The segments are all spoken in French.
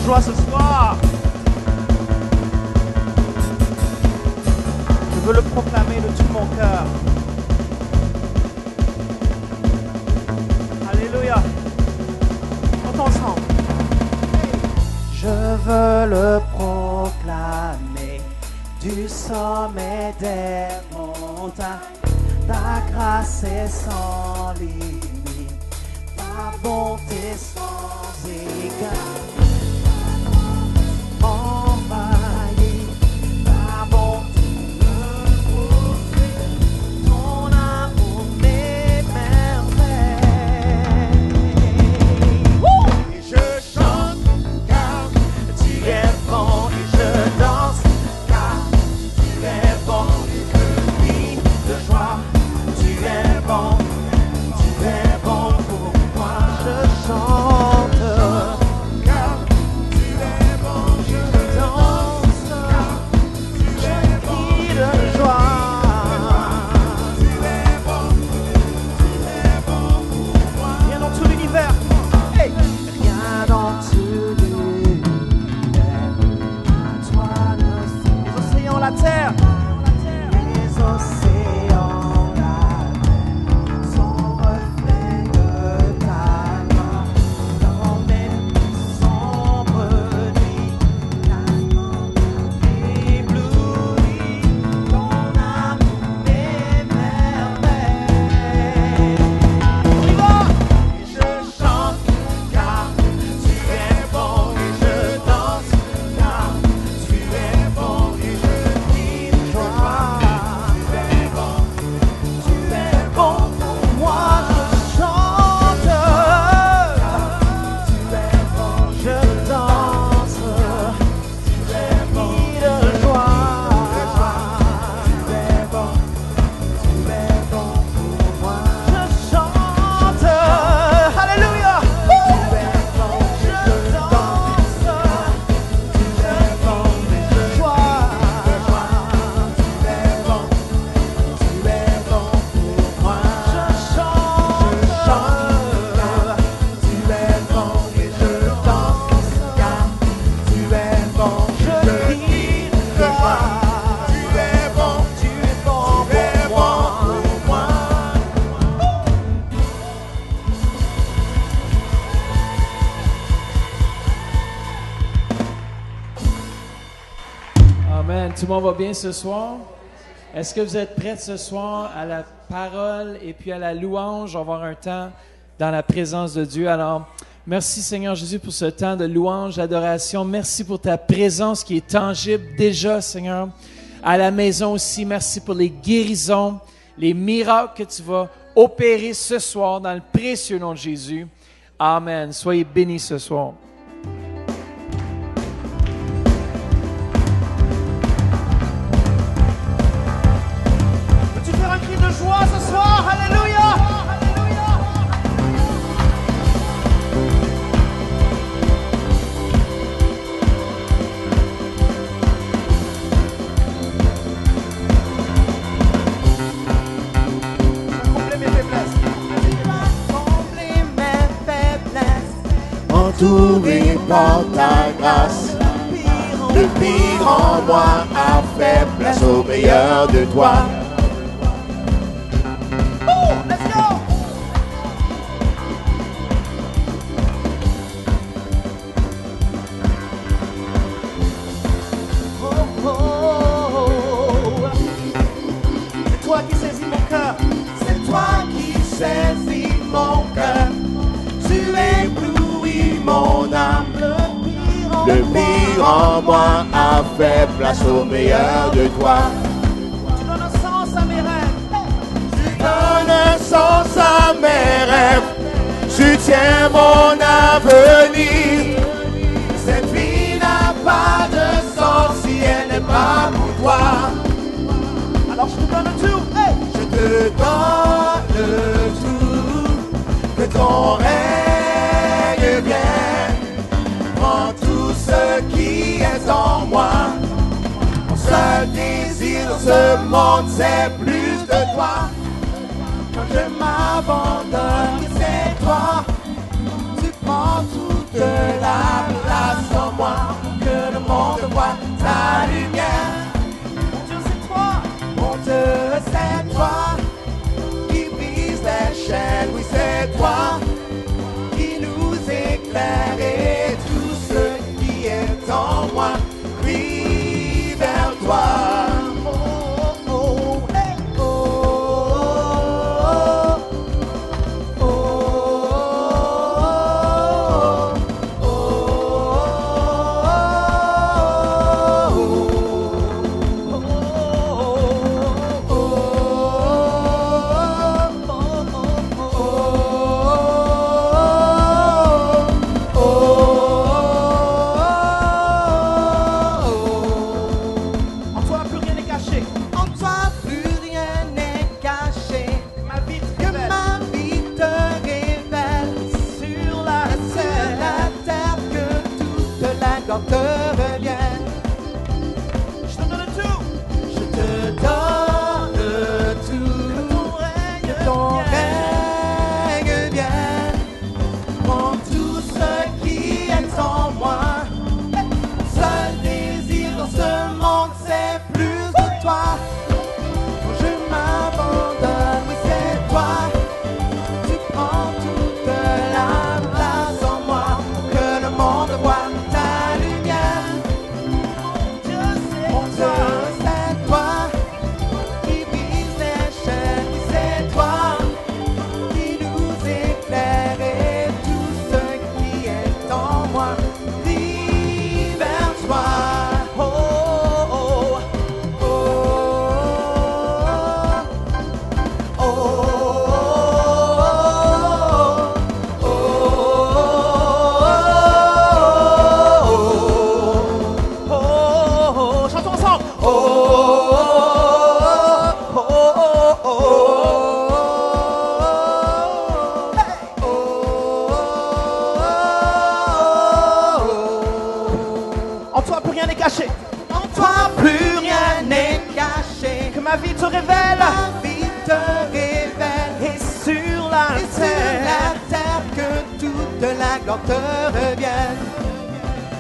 joie ce soir. Je veux le proclamer de tout mon cœur. Alléluia. Chantons ensemble. Je veux le proclamer du sommet des montagnes. Ta grâce est sans limite, ta bonté sans égard. Envahis ta bonté, ton amour m'émerveille. Et je chante car tu es bon, et je danse car tu es bon, et je vis de joie. Tu es bon pour moi, je chante. Car tu es bon, je danse. Car tu es bon, de joie. Tu es bon pour moi. Rien dans tout l'univers. Hey. Rien dans tout l'univers. Toi ne sais. Les océans, la terre. Les océans. Tout le monde va bien ce soir? Est-ce que vous êtes prêts ce soir à la parole et puis à la louange? On va avoir un temps dans la présence de Dieu. Alors, merci Seigneur Jésus pour ce temps de louange, d'adoration. Merci pour ta présence qui est tangible déjà, Seigneur. À la maison aussi, merci pour les guérisons, les miracles que tu vas opérer ce soir dans le précieux nom de Jésus. Amen. Soyez bénis ce soir. Joie ce soir, alléluia, alléluia. Combler mes faiblesses, combler mes faiblesses, entouré par ta grâce. Le pire en moi a fait place au meilleur de toi. Saisis mon cœur, tu éblouis mon âme. Le pire en moi a fait place au meilleur de toi. Tu donnes sens à mes rêves. Tu donnes sens à mes rêves. Tu tiens mon avenir. Cette vie n'a pas de sens si elle n'est pas pour toi. Alors je te donne tout. Hey. Je te donne tout, que ton règne vienne, prends tout ce qui est en moi. Mon seul désir dans ce monde, c'est plus de toi. Quand je m'abandonne, c'est toi. Tu prends toute la place en moi. gloire te revienne.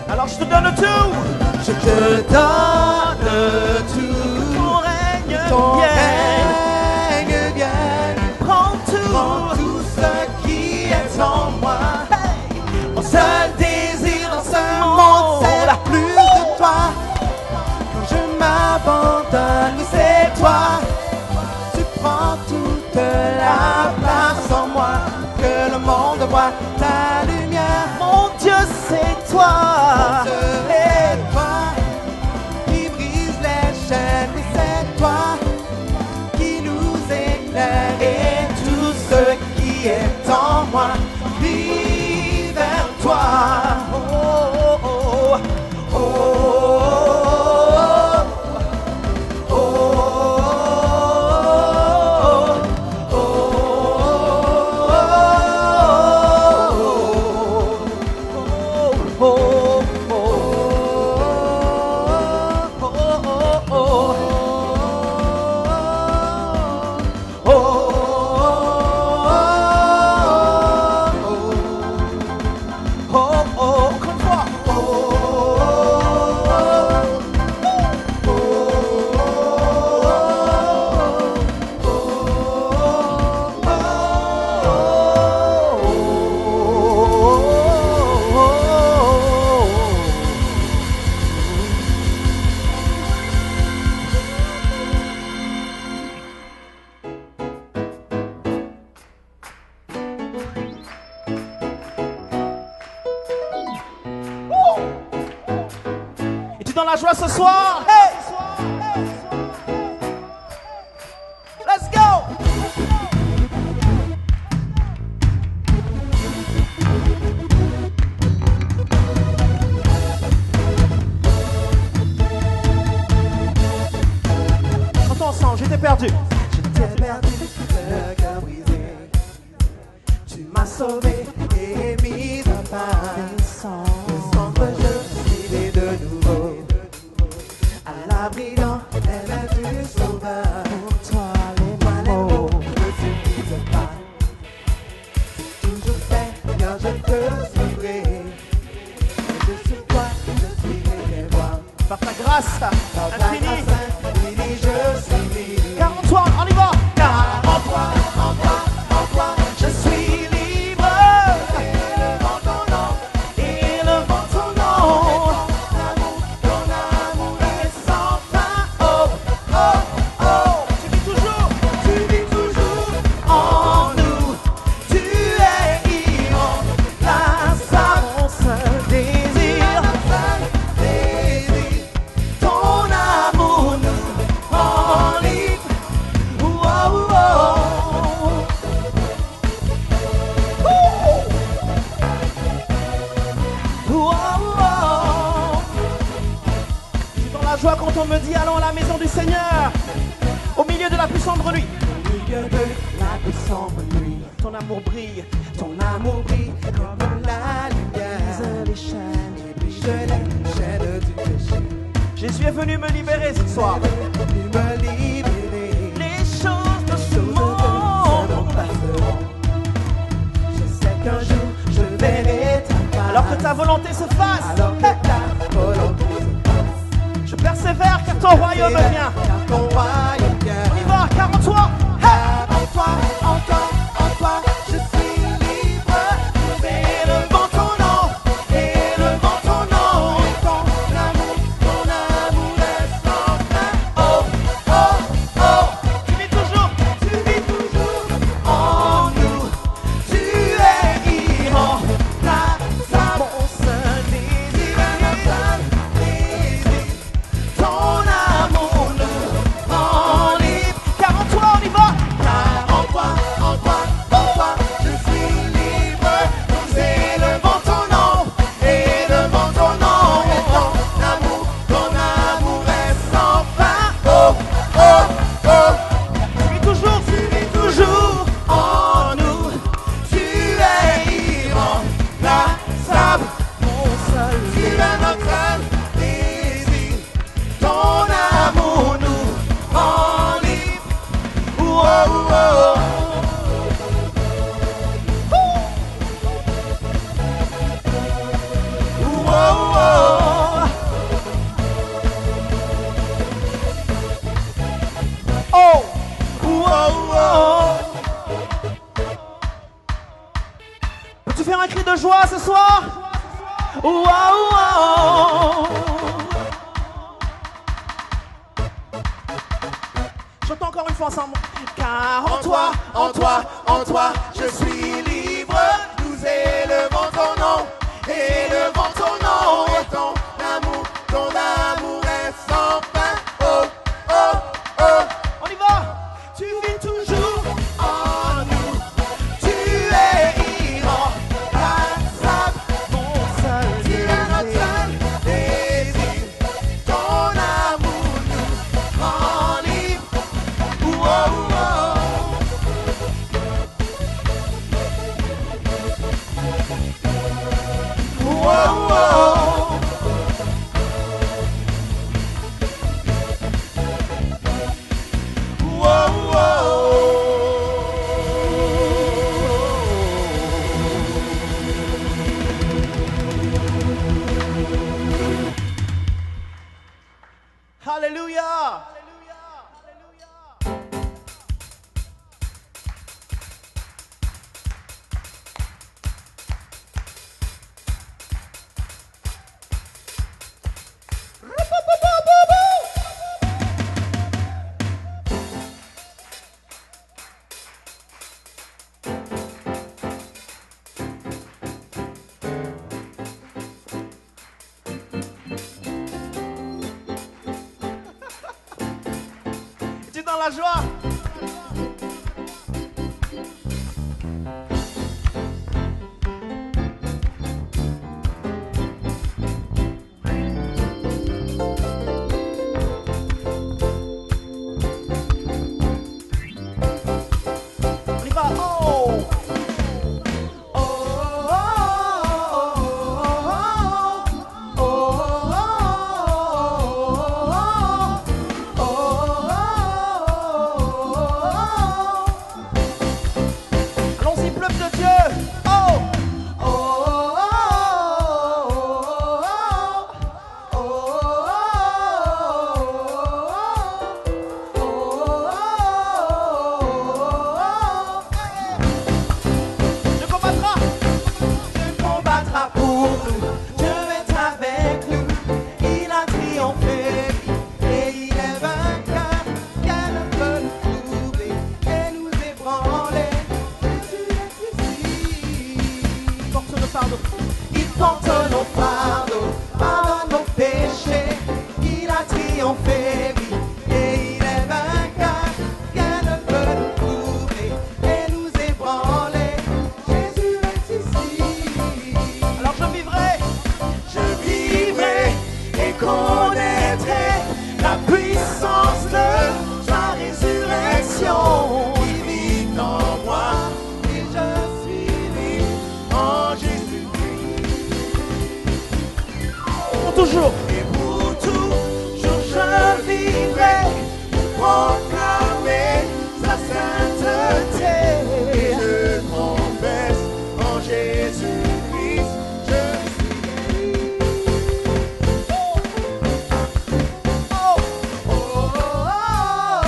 Alors je te donne tout. Je te donne tout. Ton règne Ton vienne. règne vienne. Prends tout. Prends tout ce qui est en moi. Mon seul désir dans ce monde, c'est plus de toi. Quand je m'abandonne, oui, c'est toi. Tu prends toute la place en moi. Que le monde voit ta lumière. Mon Dieu, c'est toi. C'est toi qui brise les chaînes. Oui, c'est toi qui nous éclaire. Et tout ce qui est en moi vit vers toi. Oh, oh, oh. Oh, oh, oh, oh, oh, oh, oh. Es-tu dans la joie ce soir? Hey! Let's go! Chantons ensemble, j'étais perdu. J'étais perdu, le cœur brisé. Tu m'as sauvé et mis à part. Descendre, je suis né de nouveau. À l'abri dans les mains du Sauveur. Pour toi, les mots ne suffisent pas. Toujours Seigneur, je te suivrai. Je suis toi, je suis les voix. Par ta grâce Par ta infinie. grâce infinie, je suis libre. Car en toi, on y va. Car en toi, je suis libre. Élevant ton nom, Élevant ton nom. ton amour est sans fin. Oh, oh, oh, Tu vis toujours. tu vis toujours en nous. Tu es irremplaçable. Mon seul désir. Ton amour nous rend libre. Oh, oh, oh. Je suis dans la joie quand on me dit allons à la maison du Seigneur. Au milieu de la plus sombre nuit, Au milieu de la plus sombre nuit, ton amour brille. ton amour brille comme la lumière. Les chaînes. Brise les chaînes du péché. Jésus est venu me libérer ce soir. Tu me libérer. Les choses de ce Choses monde. de passeront. Je sais qu'un jour je verrai ta face. Alors que ta volonté se fasse. Alors que ta volonté se fasse. Je persévère car ton royaume vient. Car ton royaume vient. On y va, car en toi. Car en toi, je suis libre. Élevant ton nom, élevant ton nom. Ton amour est sans fin. Oh, oh, oh. Tu vis toujours. Tu vis toujours en nous. Tu es irremplaçable. Mon seul désir. Irremplaçable. Ton amour nous joie ce soir? Wow. Chantons encore une fois ensemble. Car en toi, je suis libre. Nous élevons ton nom, élevons ton nom. Et ton amour est sans fin. Oh, oh, oh. On y va. Tu vis toujours En nous, tu es irremplaçable. mon seul Tu es notre seul désir. Ton amour nous rend libre. Oh, oh, oh. Oh, oh, oh. Hallelujah. Tu es dans la joie. On y va. Oh. Oh, oh, oh, allons-y, peuple de Dieu. Oh. Je combattrai. Tu combattras pour nous, Dieu est avec nous, il a triomphé et il est vainqueur, qu'elle ne peut nous trouver et nous ébranler. Jésus est ici, Il porte le fardeau. il porte nos fardeaux, pardonne nos péchés, il a triomphé, oui, et il est vainqueur, qu'elle ne peut nous trouver et nous ébranler. Jésus est ici. Alors Je vivrai et connaîtrai la puissance de sa résurrection. Il vit en moi et je suis libre en Jésus-Christ. pour toujours. Et pour toujours je vivrai pour proclamer sa sainteté. Et je confesse en Jésus-Christ, je suis guéri. Oh. Oh, oh,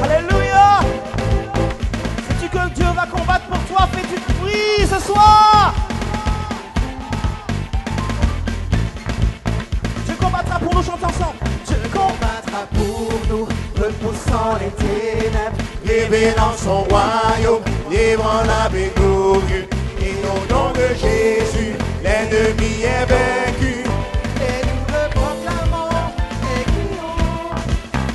Alléluia. Sais-tu que Dieu va combattre pour toi? Fais-tu du bruit ce soir? Dieu combattra pour nous, chantons ensemble. Dieu combattra pour nous, repoussant les ténèbres, révélant son royaume, livrant la glorieux. Et au nom de Jésus, l'ennemi est vaincu. Et nous le proclamons et crions.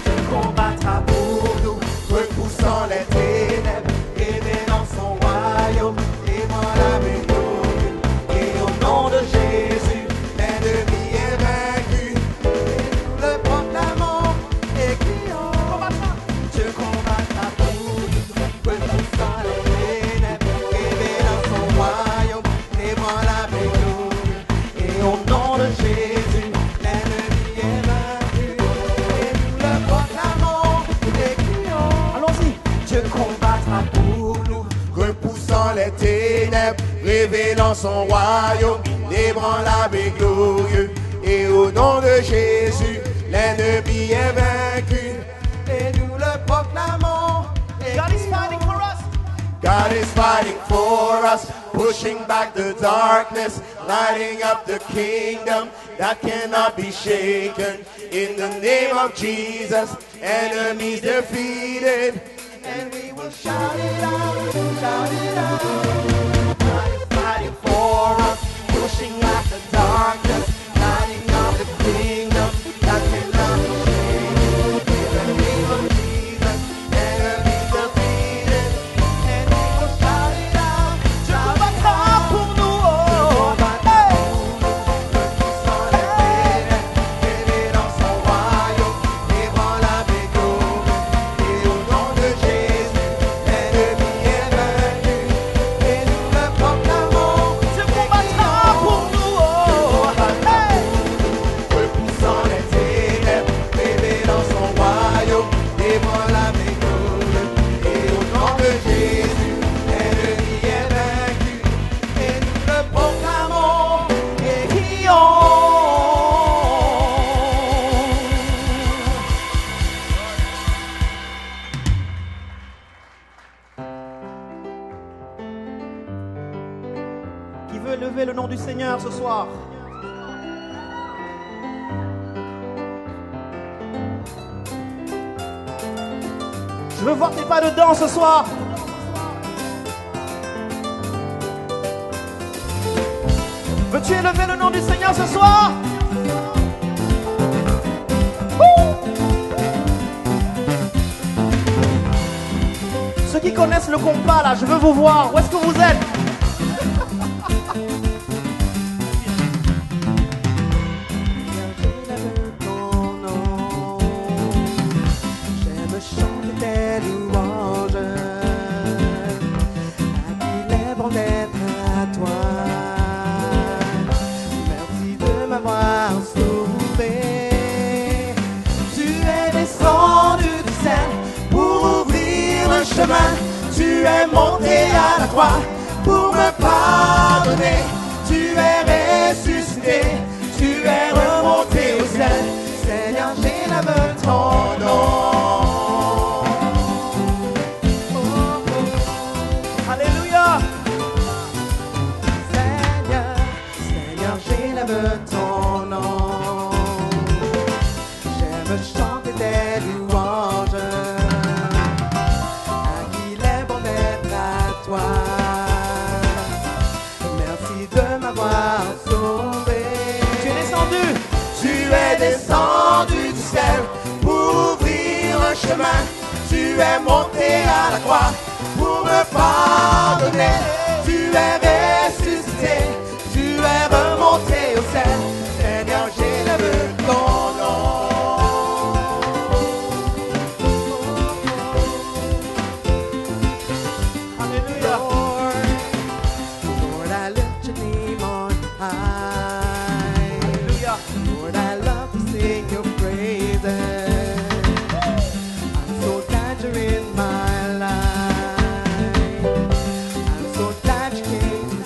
Dieu combattra pour nous, repoussant les ténèbres, révélant son royaume, livrant la glorieux. Et au nom de Jésus, l'ennemi est vaincu. Et nous le proclamons et crions. Dieu combattra pour nous, repoussant les ténèbres, révélant son royaume, livrant révélant son royaume, inébranlable et glorieux. Et au nom de Jésus, l'ennemi est vaincu. Et nous le proclamons. God is fighting for us. God is fighting for us, pushing back the darkness, lighting up the kingdom that cannot be shaken. In the name of Jesus, enemies defeated. And we will shout it out, shout it out. God is fighting for us, pushing back the darkness, lighting up the kingdom that cannot be shaken. In the name of Jesus, enemies defeated. And we will shout it out, shout it out. Pour nous, oh. Hey. Révélé dans son royaume, ébranlable et glorieux. Et au nom de Jésus, l'ennemi est vaincu. Et nous le proclamons. Tu combattras pour nous, oh. Hey. Repoussant les ténèbres, révélant son royaume, ébranlable et glorieux. Et au nom de Jésus, l'ennemi est vaincu. Et nous le proclamons. Et crions. Qui veut lever le nom du Seigneur ce soir? Je veux voir tes pas dedans ce soir. Veux-tu élever le nom du Seigneur ce soir? Wouh! Ceux qui connaissent le compas là, je veux vous voir. Où est-ce que vous êtes? J'aime chanter tes louanges, à qui les bon d'être à toi. Merci de m'avoir sauvé. Tu es descendu du ciel pour ouvrir le chemin. Tu es monté à la croix pour me pardonner. Tu es ressuscité, tu es remonté au ciel. Seigneur, j'élève ton nom. Alléluia. Seigneur, Seigneur, j'élève ton nom. J'aime chanter tes louanges, à qui il est bon d'être à toi. Merci de m'avoir sauvé. Tu es descendu. Tu es descendu du ciel pour ouvrir un chemin. Tu es monté à la croix pour me pardonner. Tu es ressuscité, tu es remonté au ciel. Seigneur, j'élève ton nom. Alléluia. Lord, I lift your name on high. Alléluia. Lord, I love to sing your praises. I'm so glad you're in my life. I'm so glad you came to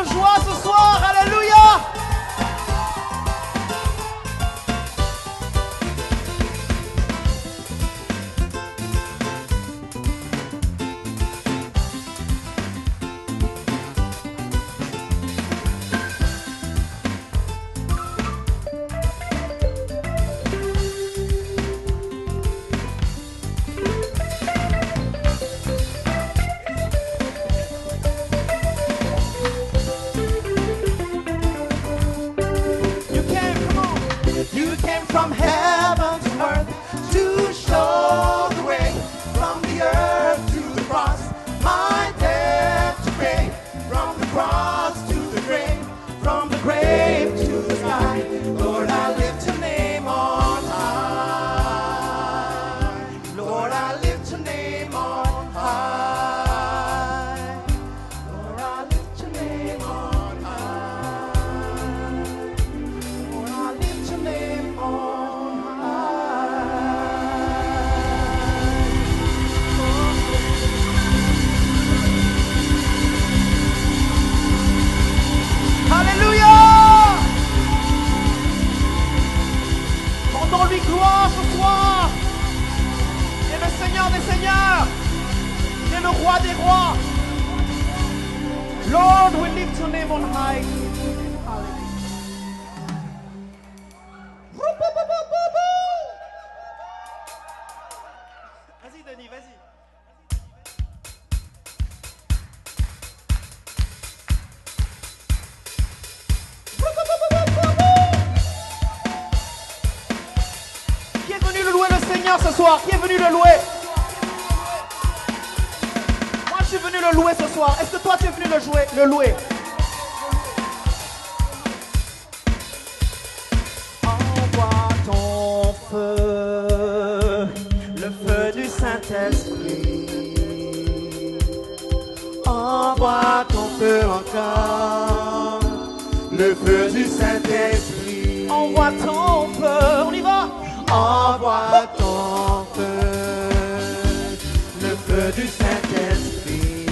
de joie ce soir. Alléluia. You came from heaven to earth to show the way, from the earth to the cross, my debt to pay, from the cross to the grave to the sky. Lord, I lift your name on high. Lord, I lift your name on high. Lord, I lift your name on high. Lord, I lift your name on high. Alléluia! Rendons-lui gloire ce soir. Il est le Seigneur des Seigneurs. Il est le Roi des Rois. Lord, we lift your name on high. Vas-y, Denis, vas-y. Qui est venu le louer le Seigneur ce soir? Qui est venu le louer? Moi, je suis venu le louer ce soir. Est-ce que toi, tu es venu le louer? Envoie ton feu, le feu du Saint-Esprit. Envoie ton feu encore, Le feu du Saint-Esprit. envoie ton feu, on y va. Envoie ton feu. Le feu du Saint-Esprit.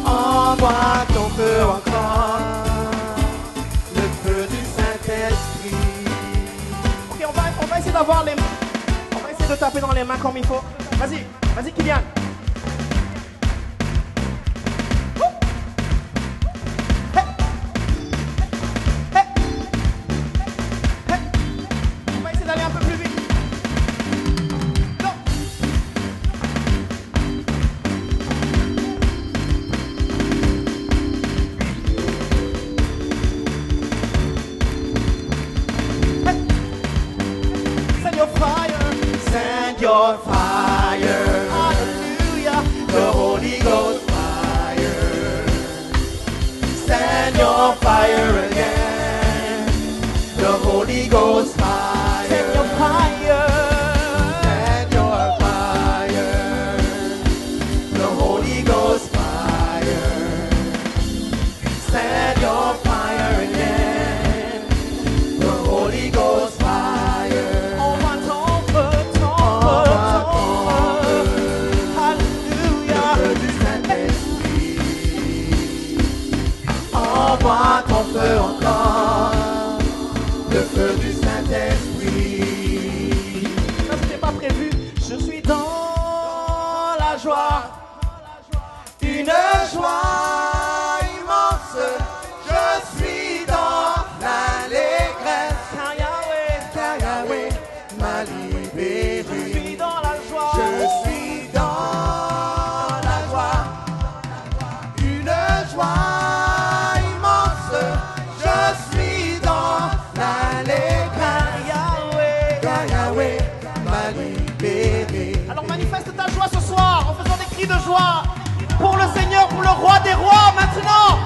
Envoie ton feu encore. Le feu du Saint-Esprit. Ok, on va essayer d'avoir les mains. On va essayer de taper dans les mains comme il faut. Vas-y, vas-y Kylian. Ouh. Hey. Hey. Hey. On va essayer d'aller un peu plus vite. Go. Hey. Send your fire. Send your fire. Hallelujah. The Holy Ghost fire. Send your fire again. The Holy Ghost fire. Send your fire. Send your fire. The Holy Ghost fire. Send your fire again. The Holy Ghost fire. Envoie ton feu, ton feu, ton feu. Alléluia. Le feu du Saint-Esprit. Envoie ton feu encore. Le feu du Saint-Esprit. Ça, c'était pas prévu. Je suis dans la joie. Une joie immense. Je suis dans l'allégresse. Car Yahweh, Car Yahweh m'a je libéré. suis dans la joie. Je suis dans la joie. Une joie immense. Je suis dans l'allégresse. Car Yahweh m'a libéré. Alors manifeste ta joie ce soir en faisant des cris de joie pour le Seigneur, pour le Roi des Rois maintenant.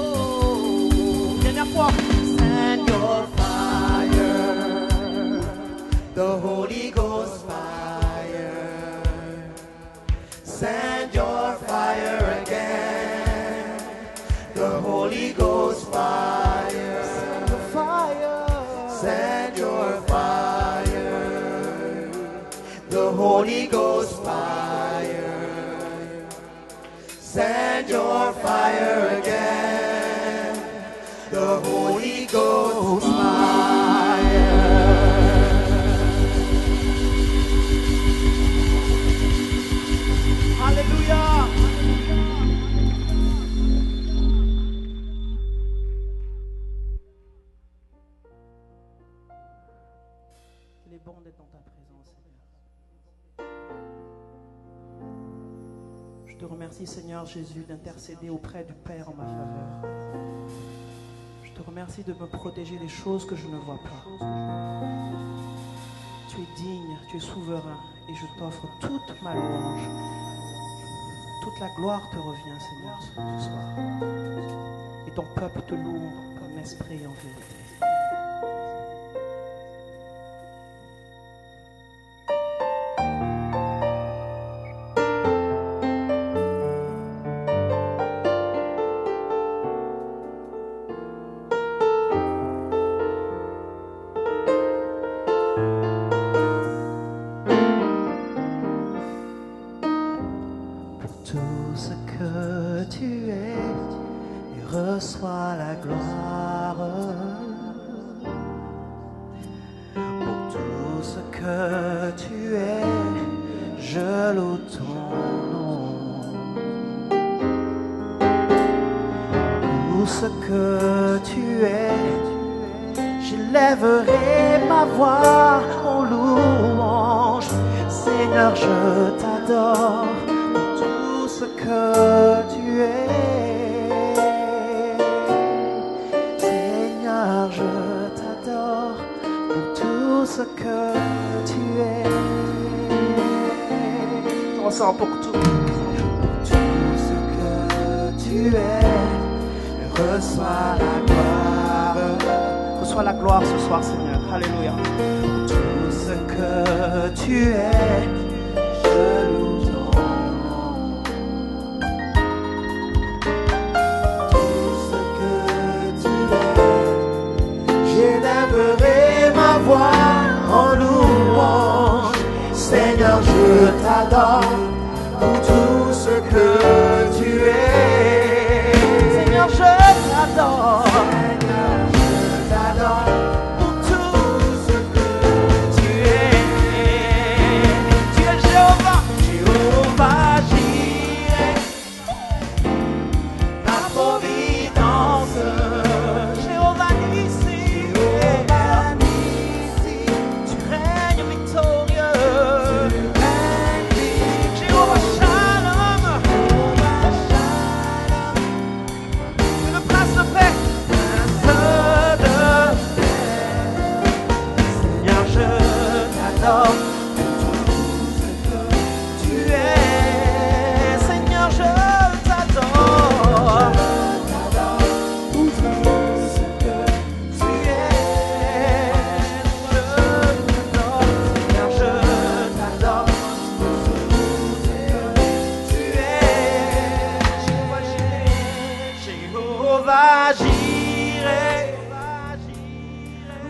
Oh, dernière fois. Send your fire, the Holy Ghost fire. Send your fire again, Send your fire, the Holy Ghost fire. Send your fire again, the Holy Ghost fire. Hallelujah. Il est bon d'être dans ta présence, Seigneur. Je te remercie, Seigneur Jésus, d'intercéder auprès du Père en ma faveur. Je te remercie de me protéger des choses que je ne vois pas. Tu es digne, tu es souverain, et je t'offre toute ma louange. Toute la gloire te revient, Seigneur, ce soir. Et ton peuple te loue en esprit et en vérité. Tout ce que tu es, et reçois la gloire. Pour tout ce que tu es, je loue ton nom. Tout ce que tu es, j'élèverai ma voix en louange. Seigneur, je t'adore. Ce que tu es, Seigneur, je t'adore pour tout ce que tu es. On sent pour tout ce que tu es, reçois la gloire. Reçois la gloire ce soir, Seigneur. Alléluia. Tout ce que tu es, je loue. J'élèverai ma voix en louange. Seigneur, je t'adore pour tout ce que tu es. Seigneur, je t'adore. Seigneur, je t'adore pour tout ce que tu es. Tu es Jéhovah, Jéhovah Jireh, ma providence. Jéhovah Nissi.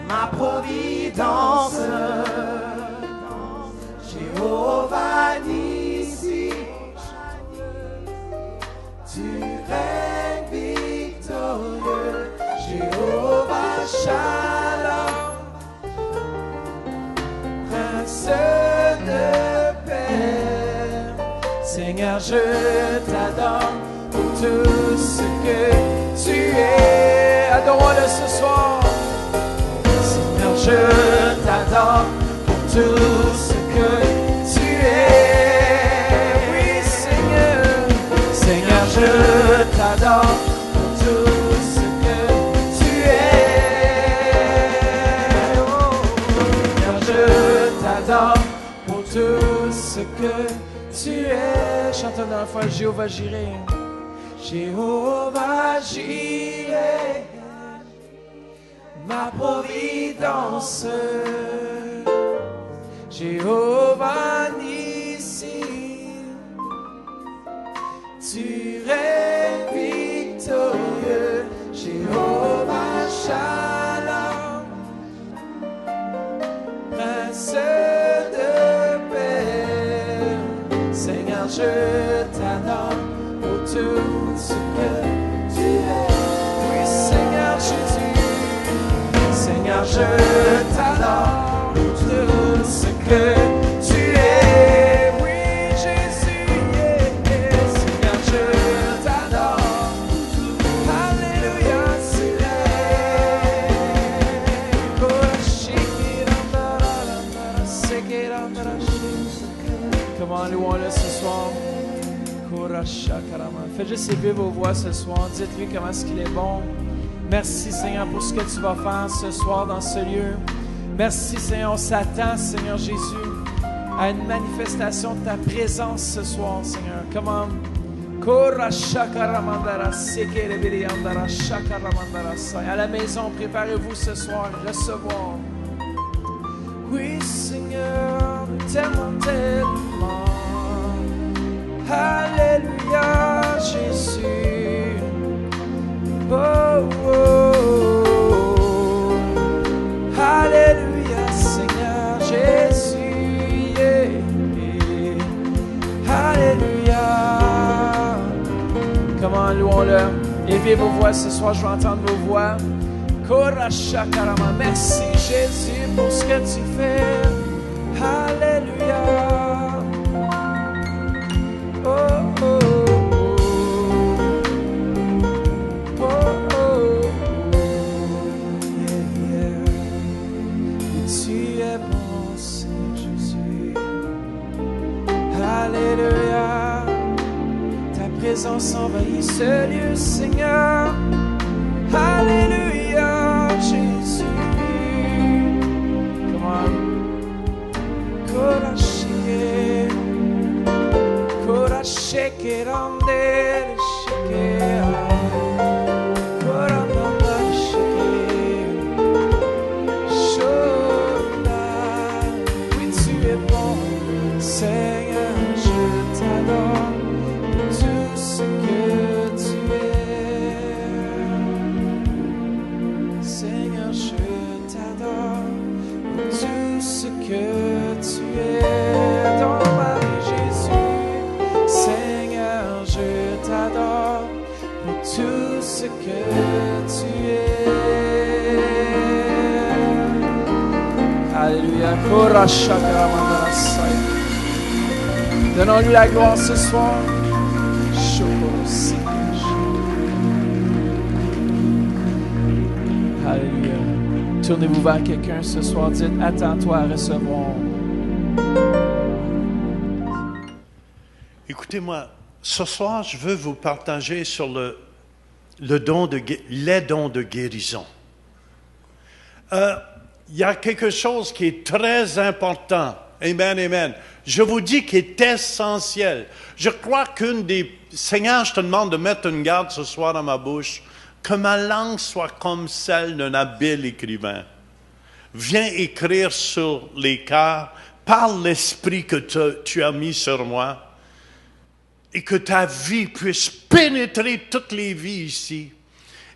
Ma providence, Jéhovah Nissi, tu règnes victorieux, Jéhovah Shalom, Prince de paix. Seigneur, je t'adore pour tout ce que tu es. Adore-le ce soir. Seigneur, je t'adore pour tout ce que tu es. Oui, Seigneur. Seigneur, je t'adore pour tout ce que tu es. Oh, Seigneur, je t'adore pour tout ce que tu es. Chantons dans la foi, Jéhovah Jireh. Jéhovah Jireh, ma providence. Jéhovah Nissi, tu règnes victorieux. Jéhovah Shalom, je t'adore pour tout ce que tu es. Oui, Seigneur Jésus, Seigneur, je t'adore pour tout ce que tu es. Oui, Jésus, Seigneur, je t'adore. Alléluia, Comment louons-le ce soir. Faites juste élever vos voix ce soir. Dites-lui comment est-ce qu'il est bon. Merci Seigneur pour ce que tu vas faire ce soir dans ce lieu. Merci Seigneur, on s'attend Seigneur Jésus à une manifestation de ta présence ce soir Seigneur. Comment à la maison, préparez-vous ce soir à recevoir. Oui Seigneur, nous t'aimons tellement. Alléluia Jésus. Oh, oh, oh. Alléluia Seigneur Jésus. Alléluia. Comment louons-le. Élevez vos voix ce soir, je veux entendre vos voix. Merci Jésus pour ce que tu fais. Alléluia. Oh, oh, oh. Oh, oh, oh. Yeah, yeah. Et tu es bon, Seigneur Jésus. Alléluia. Ta présence envahit ce lieu, Seigneur. Alléluia, Jésus. Come on. Korashike, korashike, rande, shike, koranda, shike, shonda. Oui, tu es bon, Seigneur, je t'adore pour tout ce que tu es. Seigneur, je t'adore pour tout ce que tu es dans ma vie, Jésus. Seigneur, je t'adore pour tout ce que tu es. Alléluia. Donnons-lui la gloire ce soir. Alléluia. Tournez-vous vers quelqu'un ce soir. Dites, attends-toi à recevoir. Écoutez-moi, ce soir, je veux vous partager sur les dons de guérison. Il y a quelque chose qui est très important. Amen, amen. Je vous dis qu'il est essentiel. Je crois qu'une des... Seigneur, je te demande de mettre une garde ce soir dans ma bouche. Que ma langue soit comme celle d'un habile écrivain. Viens écrire sur les cœurs par l'esprit que tu as mis sur moi et que ta vie puisse pénétrer toutes les vies ici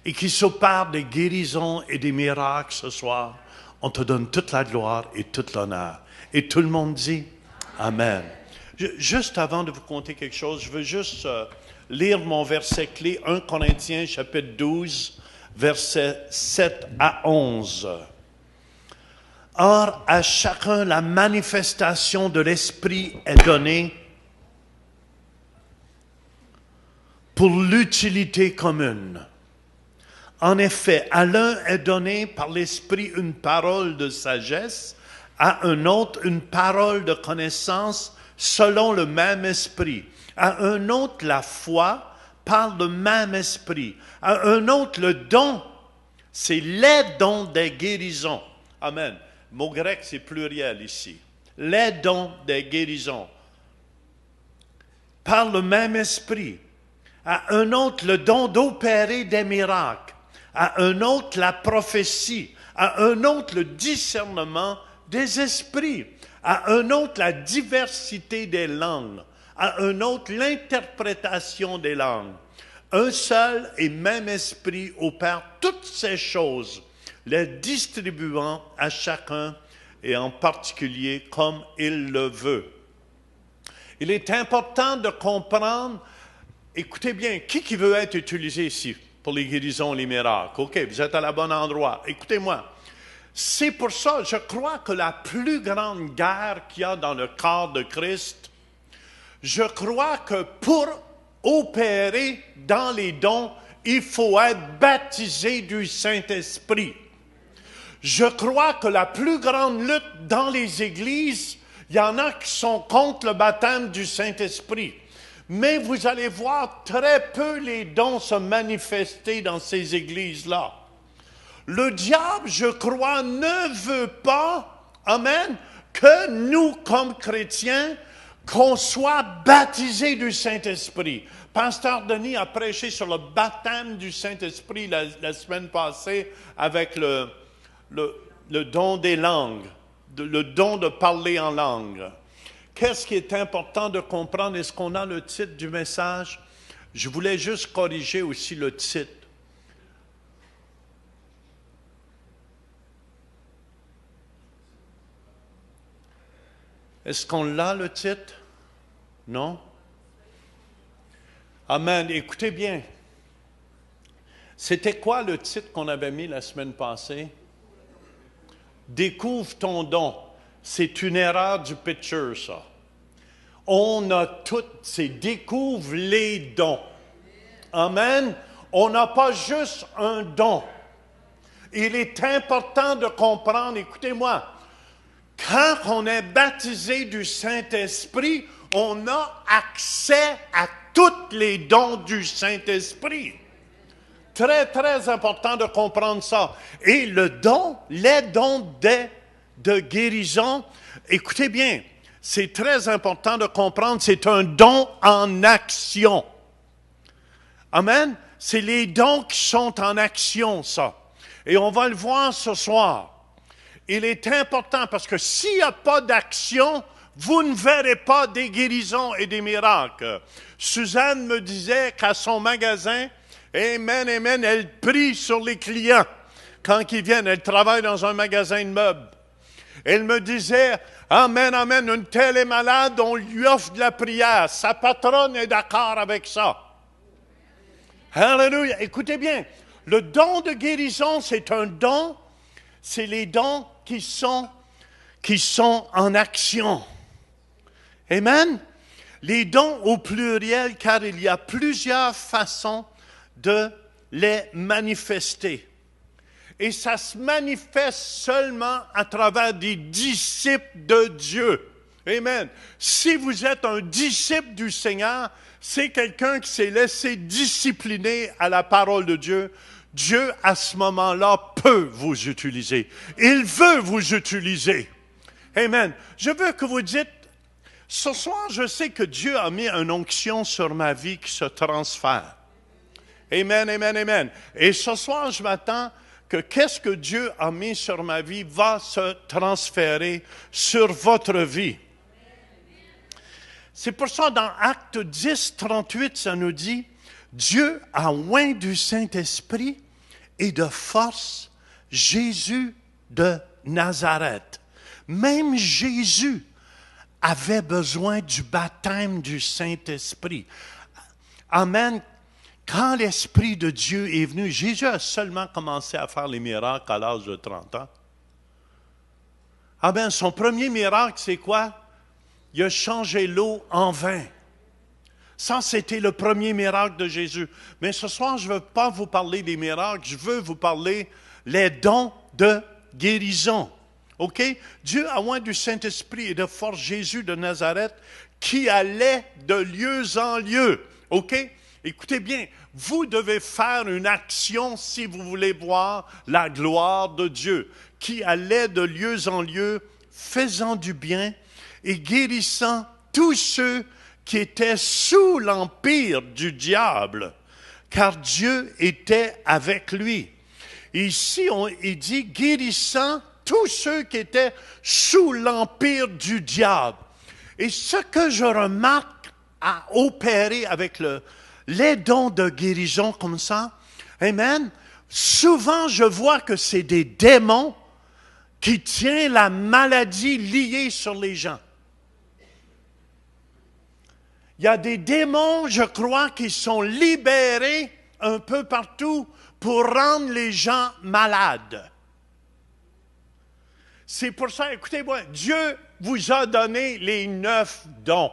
et qu'il s'opère des guérisons et des miracles ce soir. On te donne toute la gloire et toute l'honneur. Et tout le monde dit Amen. Juste avant de vous conter quelque chose, je veux juste... lire mon verset clé, 1 Corinthiens chapitre 12, versets 7 à 11. Or, à chacun, la manifestation de l'Esprit est donnée pour l'utilité commune. En effet, à l'un est donné par l'Esprit une parole de sagesse, à un autre une parole de connaissance selon le même Esprit. À un autre, la foi par le même esprit. À un autre, le don, c'est les dons des guérisons. Amen. Le mot grec, c'est pluriel ici. Les dons des guérisons. Par le même esprit. À un autre, le don d'opérer des miracles. À un autre, la prophétie. À un autre, le discernement des esprits. À un autre, la diversité des langues. À un autre, l'interprétation des langues. Un seul et même esprit opère toutes ces choses, les distribuant à chacun et en particulier comme il le veut. Il est important de comprendre, écoutez bien, qui veut être utilisé ici pour les guérisons, les miracles? OK, vous êtes à la bon endroit. Écoutez-moi. C'est pour ça, je crois que la plus grande guerre qu'il y a dans le corps de Christ, je crois que pour opérer dans les dons, il faut être baptisé du Saint-Esprit. Je crois que la plus grande lutte dans les églises, il y en a qui sont contre le baptême du Saint-Esprit. Mais vous allez voir très peu les dons se manifester dans ces églises-là. Le diable, je crois, ne veut pas, amen, que nous, comme chrétiens, qu'on soit baptisés du Saint-Esprit. Pasteur Denis a prêché sur le baptême du Saint-Esprit la semaine passée avec le don des langues, le don de parler en langue. Qu'est-ce qui est important de comprendre? Est-ce qu'on a le titre du message? Je voulais juste corriger aussi le titre. Est-ce qu'on l'a, le titre? Non? Amen. Écoutez bien. C'était quoi le titre qu'on avait mis la semaine passée? Découvre ton don. C'est une erreur du pitcher, ça. On a tout, c'est découvre les dons. Amen. On n'a pas juste un don. Il est important de comprendre, écoutez-moi, quand on est baptisé du Saint-Esprit, on a accès à tous les dons du Saint-Esprit. Très, très important de comprendre ça. Et les dons de guérison, écoutez bien, c'est très important de comprendre, c'est un don en action. Amen. C'est les dons qui sont en action, ça. Et on va le voir ce soir. Il est important parce que s'il n'y a pas d'action, vous ne verrez pas des guérisons et des miracles. Suzanne me disait qu'à son magasin, amen, amen, elle prie sur les clients quand ils viennent. Elle travaille dans un magasin de meubles. Elle me disait, amen, amen, une telle est malade, on lui offre de la prière. Sa patronne est d'accord avec ça. Alléluia. Écoutez bien, le don de guérison, c'est un don, c'est les dons qui sont en action. Amen. Les dons au pluriel, car il y a plusieurs façons de les manifester. Et ça se manifeste seulement à travers des disciples de Dieu. Amen. Si vous êtes un disciple du Seigneur, c'est quelqu'un qui s'est laissé discipliner à la parole de Dieu. Dieu, à ce moment-là, peut vous utiliser. Il veut vous utiliser. Amen. Je veux que vous dites, ce soir, je sais que Dieu a mis une onction sur ma vie qui se transfère. Amen, amen, amen. Et ce soir, je m'attends que qu'est-ce que Dieu a mis sur ma vie va se transférer sur votre vie. C'est pour ça, dans Acte 10, 38, ça nous dit, Dieu a oint du Saint-Esprit et de force Jésus de Nazareth. Même Jésus avait besoin du baptême du Saint-Esprit. Amen. Quand l'Esprit de Dieu est venu, Jésus a seulement commencé à faire les miracles à l'âge de 30 ans. Amen. Son premier miracle, c'est quoi? Il a changé l'eau en vin. Ça, c'était le premier miracle de Jésus. Mais ce soir, je ne veux pas vous parler des miracles, je veux vous parler des dons de guérison. OK? Dieu a oint du Saint-Esprit et de force Jésus de Nazareth qui allait de lieu en lieu. OK? Écoutez bien, vous devez faire une action si vous voulez voir la gloire de Dieu, qui allait de lieu en lieu, faisant du bien et guérissant tous ceux qui étaient sous l'empire du diable, car Dieu était avec lui. Et ici, il dit guérissant tous ceux qui étaient sous l'empire du diable. Et ce que je remarque à opérer avec les dons de guérison comme ça, amen, souvent je vois que c'est des démons qui tiennent la maladie liée sur les gens. il y a des démons, je crois, qui sont libérés un peu partout pour rendre les gens malades. C'est pour ça, écoutez-moi, Dieu vous a donné les 9 dons.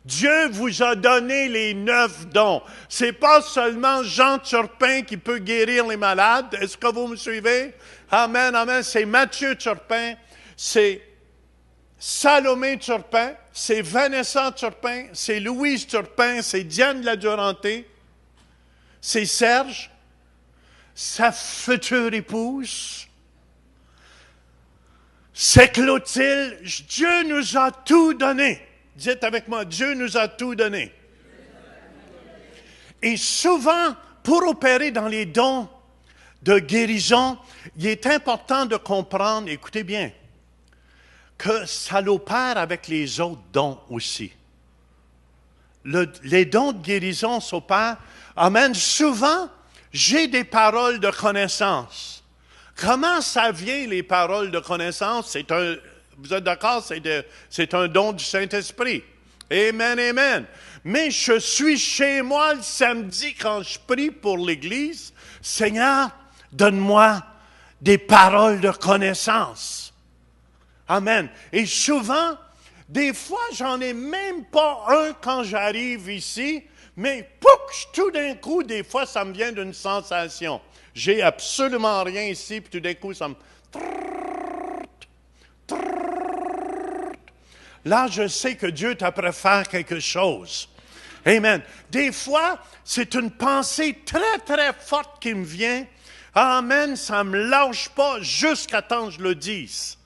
Dieu vous a donné les 9 dons. C'est pas seulement Jean Turpin qui peut guérir les malades. Est-ce que vous me suivez? Amen, amen. C'est Mathieu Turpin, c'est Salomé Turpin, c'est Vanessa Turpin, c'est Louise Turpin, c'est Diane Laduranté, c'est Serge, sa future épouse, c'est Clotilde. Dieu nous a tout donné. Dites avec moi, Dieu nous a tout donné. Et souvent, pour opérer dans les dons de guérison, il est important de comprendre, écoutez bien, que ça l'opère avec les autres dons aussi. Les dons de guérison s'opèrent. Amen. Souvent, j'ai des paroles de connaissance. Comment ça vient, les paroles de connaissance? Vous êtes d'accord? C'est un don du Saint-Esprit. Amen, amen. Mais je suis chez moi le samedi quand je prie pour l'Église. Seigneur, donne-moi des paroles de connaissance. Amen. Et souvent, des fois, j'en ai même pas un quand j'arrive ici, mais tout d'un coup, des fois, ça me vient d'une sensation. J'ai absolument rien ici, puis tout d'un coup, ça me... Là, je sais que Dieu t'a prêt faire quelque chose. Amen. Des fois, c'est une pensée très, très forte qui me vient. Amen, ça ne me lâche pas jusqu'à temps que je le dise.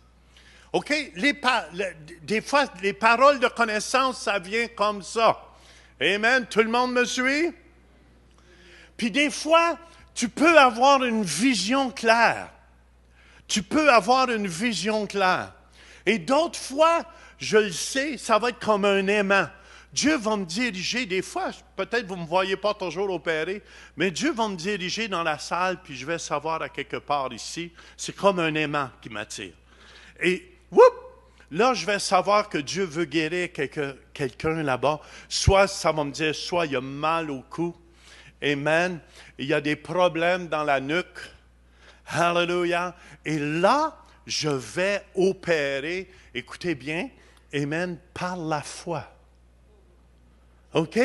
OK? Des fois, les paroles de connaissance, ça vient comme ça. Amen. Tout le monde me suit? Puis des fois, tu peux avoir une vision claire. Tu peux avoir une vision claire. Et d'autres fois, je le sais, ça va être comme un aimant. Dieu va me diriger, des fois, peut-être vous ne me voyez pas toujours opérer, mais Dieu va me diriger dans la salle, puis je vais savoir à quelque part ici, c'est comme un aimant qui m'attire. Et, là, je vais savoir que Dieu veut guérir quelqu'un là-bas. Soit, ça va me dire, soit il y a mal au cou, amen, il y a des problèmes dans la nuque, hallelujah, et là, je vais opérer, écoutez bien, amen, par la foi. OK?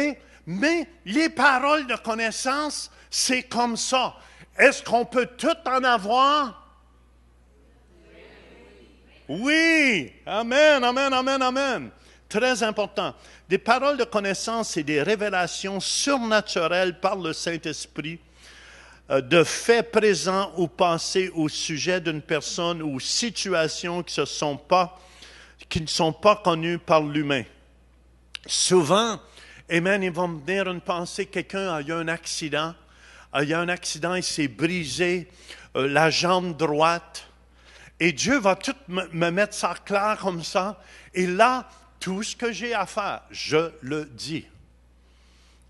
Mais les paroles de connaissance, c'est comme ça. Est-ce qu'on peut tout en avoir? Oui! Amen, amen, amen, amen. Très important. Des paroles de connaissance, c'est des révélations surnaturelles par le Saint-Esprit de faits présents ou passés au sujet d'une personne ou situations qui ne sont pas connues par l'humain. Souvent, amen, il va me venir une pensée, quelqu'un a eu un accident. Il y a un accident, il s'est brisé la jambe droite. Et Dieu va tout me mettre ça clair comme ça. Et là, tout ce que j'ai à faire, je le dis.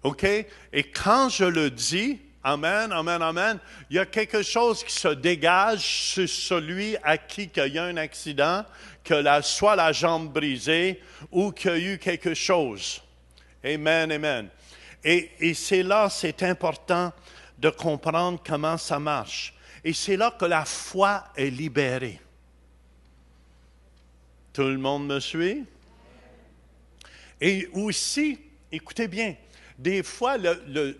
OK? Et quand je le dis, amen, amen, amen, il y a quelque chose qui se dégage sur celui à qui il y a un accident, que soit la jambe brisée ou qu'il y a eu quelque chose. Amen, amen. Et c'est là, c'est important de comprendre comment ça marche. Et c'est là que la foi est libérée. Tout le monde me suit? Et aussi, écoutez bien, des fois,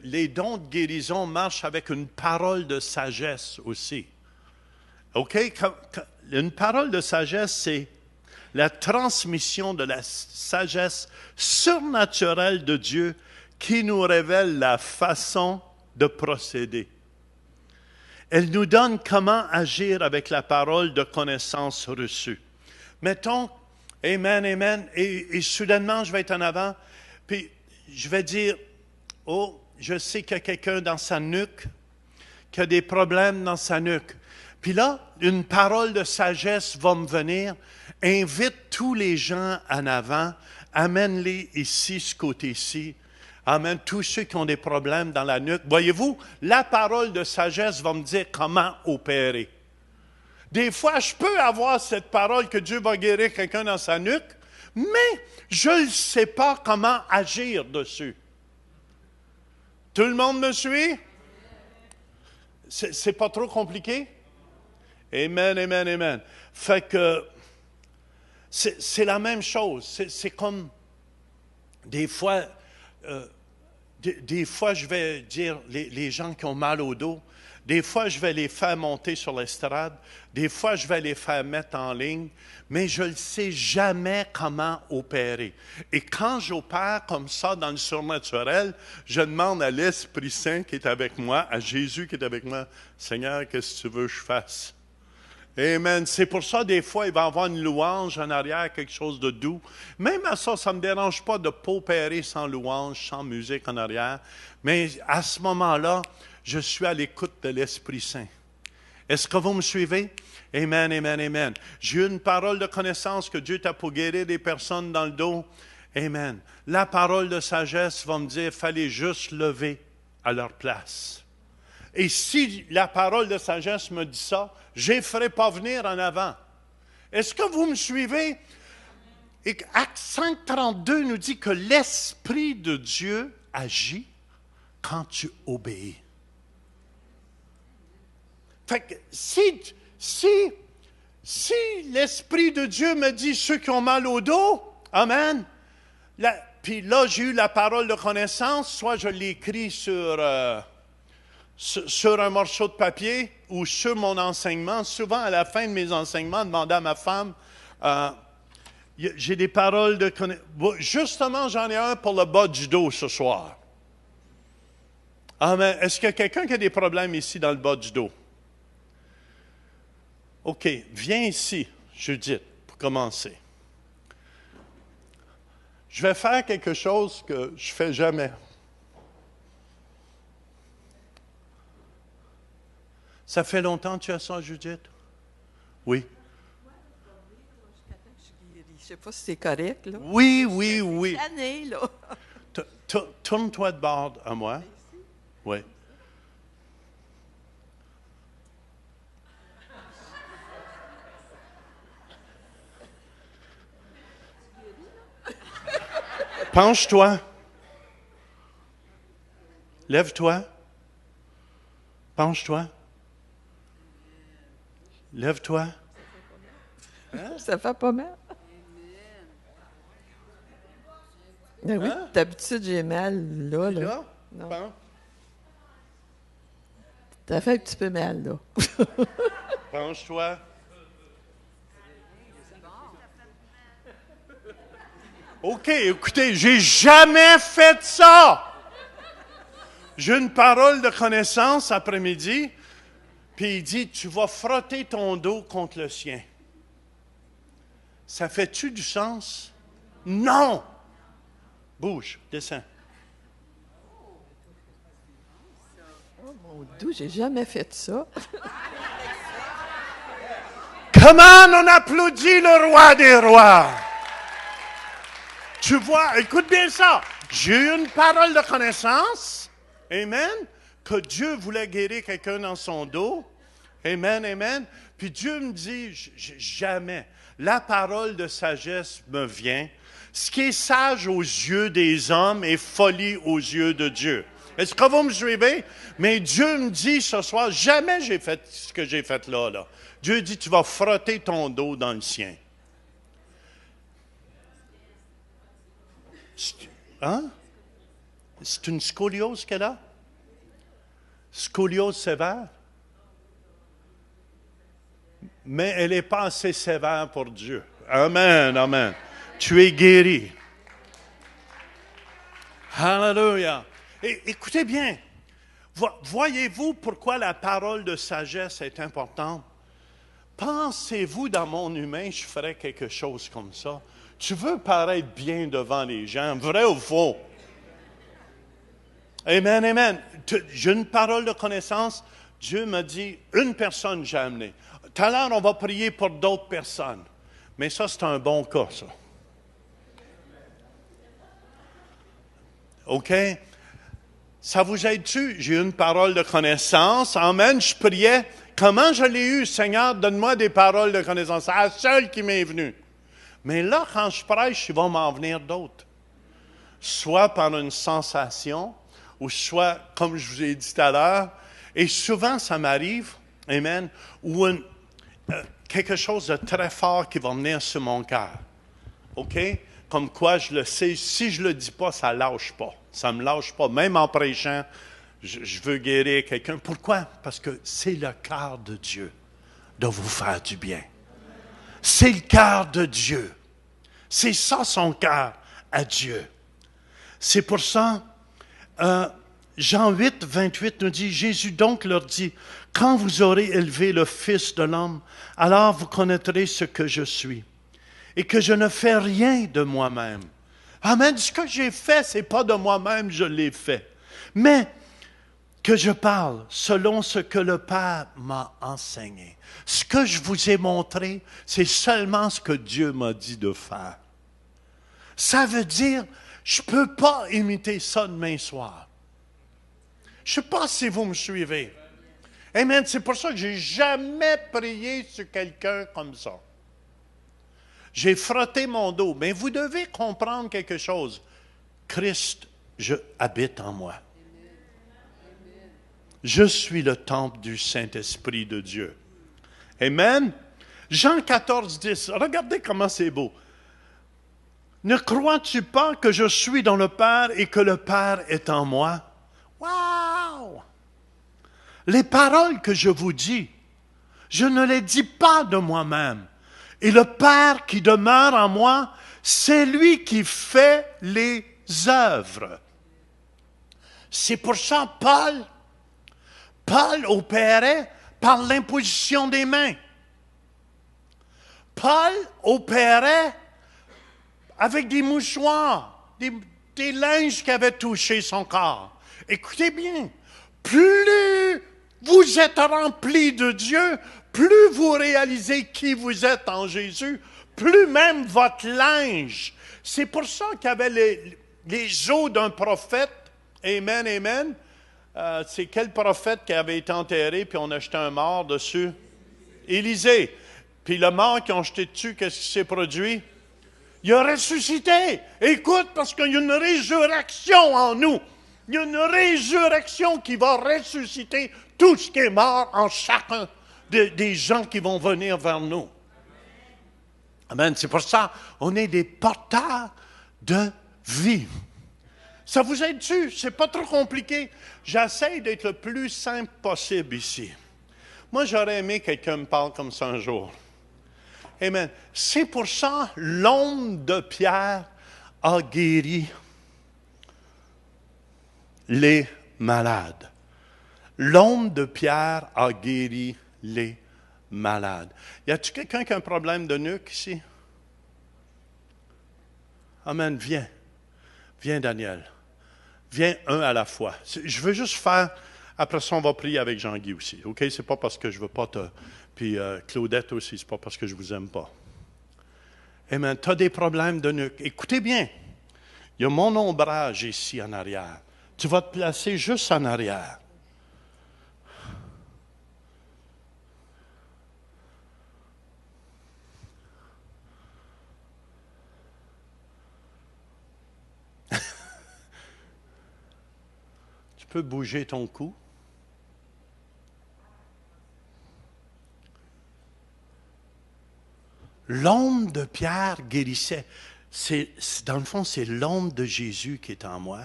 les dons de guérison marchent avec une parole de sagesse aussi. OK? Une parole de sagesse, c'est la transmission de la sagesse surnaturelle de Dieu qui nous révèle la façon de procéder. Elle nous donne comment agir avec la parole de connaissance reçue. Mettons, amen, amen, et soudainement, je vais être en avant, puis je vais dire, oh, je sais qu'il y a quelqu'un dans sa nuque, qui a des problèmes dans sa nuque. Puis là, une parole de sagesse va me venir, invite tous les gens en avant, amène-les ici, ce côté-ci, amène tous ceux qui ont des problèmes dans la nuque. Voyez-vous, la parole de sagesse va me dire comment opérer. Des fois, je peux avoir cette parole que Dieu va guérir quelqu'un dans sa nuque, mais je ne sais pas comment agir dessus. Tout le monde me suit? C'est pas trop compliqué? Amen, amen, amen. Fait que c'est la même chose. C'est comme des fois, je vais dire les gens qui ont mal au dos, des fois je vais les faire monter sur l'estrade, des fois je vais les faire mettre en ligne, mais je ne sais jamais comment opérer. Et quand j'opère comme ça dans le surnaturel, je demande à l'Esprit Saint qui est avec moi, à Jésus qui est avec moi, « Seigneur, qu'est-ce que tu veux que je fasse? » Amen. C'est pour ça, des fois, il va y avoir une louange en arrière, quelque chose de doux. Même à ça, ça ne me dérange pas de pas opérer sans louange, sans musique en arrière. Mais à ce moment-là, je suis à l'écoute de l'Esprit Saint. Est-ce que vous me suivez? Amen, amen, amen. J'ai eu une parole de connaissance que Dieu t'a pour guérir des personnes dans le dos. Amen. La parole de sagesse va me dire, il fallait juste lever à leur place. Et si la parole de sagesse me dit ça, je ne ferai pas venir en avant. Est-ce que vous me suivez? Et Acte 5,32 nous dit que l'Esprit de Dieu agit quand tu obéis. Fait que si l'Esprit de Dieu me dit ceux qui ont mal au dos, amen, puis là j'ai eu la parole de connaissance, soit je l'écris sur un morceau de papier ou sur mon enseignement. Souvent, à la fin de mes enseignements, demander à ma femme, j'ai des paroles de connaissance. Justement, j'en ai un pour le bas du dos ce soir. Amen. Est-ce qu'il y a quelqu'un qui a des problèmes ici dans le bas du dos? OK, viens ici, Judith, pour commencer. Je vais faire quelque chose que je ne fais jamais. Ça fait longtemps que tu as ça, Judith? Oui. Je ne sais pas si c'est correct, là. Oui, oui, oui. Année, là. Tourne-toi de bord à moi. Oui. Penche-toi. Lève-toi. Penche-toi. Lève-toi. Hein? Ça fait pas mal. Ben oui, Hein? d'habitude, j'ai mal là. Là? Non. Penche. Ça fait un petit peu mal, là. Penche-toi. OK, écoutez, j'ai jamais fait ça. J'ai une parole de connaissance après-midi, puis il dit, tu vas frotter ton dos contre le sien. Ça fait-tu du sens? Non! Bouge, descends. Oh mon Dieu, j'ai jamais fait ça. Comment on applaudit le roi des rois? Tu vois, écoute bien ça. J'ai eu une parole de connaissance. Amen. Que Dieu voulait guérir quelqu'un dans son dos. Amen, amen. Puis Dieu me dit, jamais. La parole de sagesse me vient. Ce qui est sage aux yeux des hommes est folie aux yeux de Dieu. Est-ce que vous me suivez? Mais Dieu me dit ce soir, jamais j'ai fait ce que j'ai fait là. Dieu dit, tu vas frotter ton dos dans le sien. Hein? C'est une scoliose qu'elle a? Scoliose sévère? Mais elle n'est pas assez sévère pour Dieu. Amen, amen. Tu es guéri. Hallelujah. Et, écoutez bien, voyez-vous pourquoi la parole de sagesse est importante? Pensez-vous dans mon humain, je ferais quelque chose comme ça? Tu veux paraître bien devant les gens, vrai ou faux? Amen, amen. J'ai une parole de connaissance. Dieu m'a dit, une personne j'ai amené. Tout à l'heure, on va prier pour d'autres personnes. Mais ça, c'est un bon cas, ça. OK? Ça vous aide-tu? J'ai eu une parole de connaissance. Amen. Je priais. Comment je l'ai eu, Seigneur? Donne-moi des paroles de connaissance. C'est la seule qui m'est venue. Mais là, quand je prêche, il va m'en venir d'autres. Soit par une sensation, ou soit, comme je vous ai dit tout à l'heure, et souvent ça m'arrive, amen, ou quelque chose de très fort qui va venir sur mon cœur. OK? Comme quoi, je le sais, si je ne le dis pas, ça ne lâche pas. Ça ne me lâche pas. Même en prêchant, je veux guérir quelqu'un. Pourquoi? Parce que c'est le cœur de Dieu de vous faire du bien. C'est le cœur de Dieu. C'est ça son cœur à Dieu. C'est pour ça, Jean 8, 28 nous dit, Jésus donc leur dit, « Quand vous aurez élevé le Fils de l'homme, alors vous connaîtrez ce que je suis, et que je ne fais rien de moi-même. » Amen. Ce que j'ai fait, ce n'est pas de moi-même, je l'ai fait. Mais que je parle selon ce que le Père m'a enseigné. Ce que je vous ai montré, c'est seulement ce que Dieu m'a dit de faire. Ça veut dire, je ne peux pas imiter ça demain soir. Je ne sais pas si vous me suivez. Amen. C'est pour ça que je n'ai jamais prié sur quelqu'un comme ça. J'ai frotté mon dos. Mais vous devez comprendre quelque chose. Christ habite en moi. Je suis le temple du Saint-Esprit de Dieu. Amen. Jean 14, 10. Regardez comment c'est beau. Ne crois-tu pas que je suis dans le Père et que le Père est en moi? Wow! Les paroles que je vous dis, je ne les dis pas de moi-même. Et le Père qui demeure en moi, c'est lui qui fait les œuvres. C'est pour ça Paul opérait par l'imposition des mains. Paul opérait avec des mouchoirs, des linges qui avaient touché son corps. Écoutez bien, plus vous êtes remplis de Dieu, plus vous réalisez qui vous êtes en Jésus, plus même votre linge. C'est pour ça qu'il y avait les os d'un prophète. Amen, amen. C'est quel prophète qui avait été enterré, puis on a jeté un mort dessus? Élisée. Puis le mort qui ont jeté dessus, qu'est-ce qui s'est produit? Il a ressuscité. Écoute, parce qu'il y a une résurrection en nous. Il y a une résurrection qui va ressusciter tout ce qui est mort en chacun des gens qui vont venir vers nous. Amen. C'est pour ça on est des porteurs de vie. Ça vous aide-tu? C'est pas trop compliqué. J'essaie d'être le plus simple possible ici. Moi, j'aurais aimé que quelqu'un me parle comme ça un jour. Amen. C'est pour ça l'homme de Pierre a guéri les malades. L'homme de Pierre a guéri les malades. Y a-t-il quelqu'un qui a un problème de nuque ici? Amen. Viens. Viens, Daniel. Viens un à la fois. Je veux juste faire... Après ça, on va prier avec Jean-Guy aussi. OK? C'est pas parce que je veux pas te... Puis Claudette aussi, c'est pas parce que je vous aime pas. Amen. Tu as des problèmes de nuque. Écoutez bien. Il y a mon ombrage ici en arrière. Tu vas te placer juste en arrière. Tu peux bouger ton cou. L'ombre de Pierre guérissait. Dans le fond, c'est l'ombre de Jésus qui est en moi,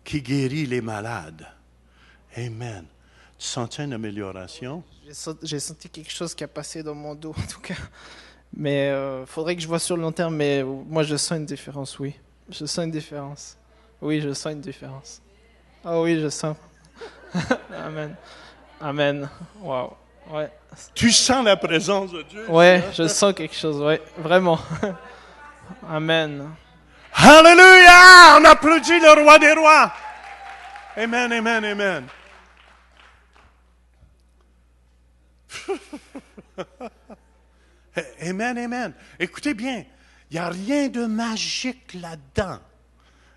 qui guérit les malades. Amen. Tu sens une amélioration? J'ai senti quelque chose qui a passé dans mon dos, en tout cas. Mais il faudrait que je vois sur le long terme. Mais moi, je sens une différence, oui. Je sens une différence. Oui, je sens une différence. Ah oui, je sens. Amen. Amen. Wow. Ouais. Tu sens la présence de Dieu? Ouais, je sens quelque chose, ouais, vraiment. Amen. Alléluia! On applaudit le roi des rois. Amen, amen, amen. Amen, amen. Écoutez bien, il n'y a rien de magique là-dedans.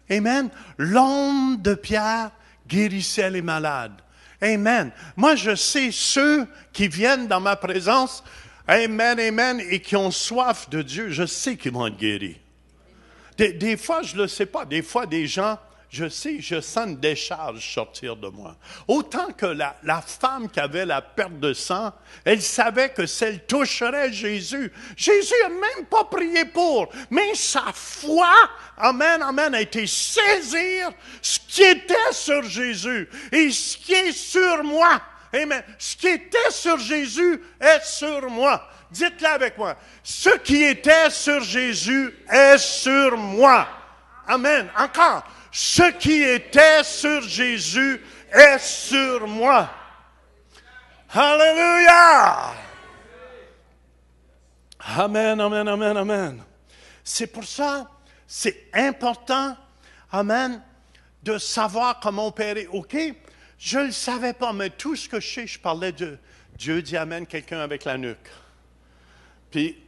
Amen. L'homme de Pierre guérissait les malades. Amen. Moi, je sais ceux qui viennent dans ma présence Amen, amen, et qui ont soif de Dieu, je sais qu'ils vont être guéris. Des fois, je ne le sais pas. Des fois, des gens, je sais, je sens une décharge sortir de moi. Autant que la femme qui avait la perte de sang, elle savait que si elle toucherait Jésus, Jésus n'a même pas prié pour, mais sa foi, amen, amen, a été saisir ce qui était sur Jésus et ce qui est sur moi. Amen. Ce qui était sur Jésus est sur moi. Dites-le avec moi. Ce qui était sur Jésus est sur moi. Amen. Encore. Ce qui était sur Jésus est sur moi. Alléluia. Amen, amen, amen, amen. C'est pour ça, c'est important, amen, de savoir comment opérer. OK? Je ne le savais pas, mais tout ce que je sais, je parlais de Dieu dit Amen, quelqu'un avec la nuque. Puis,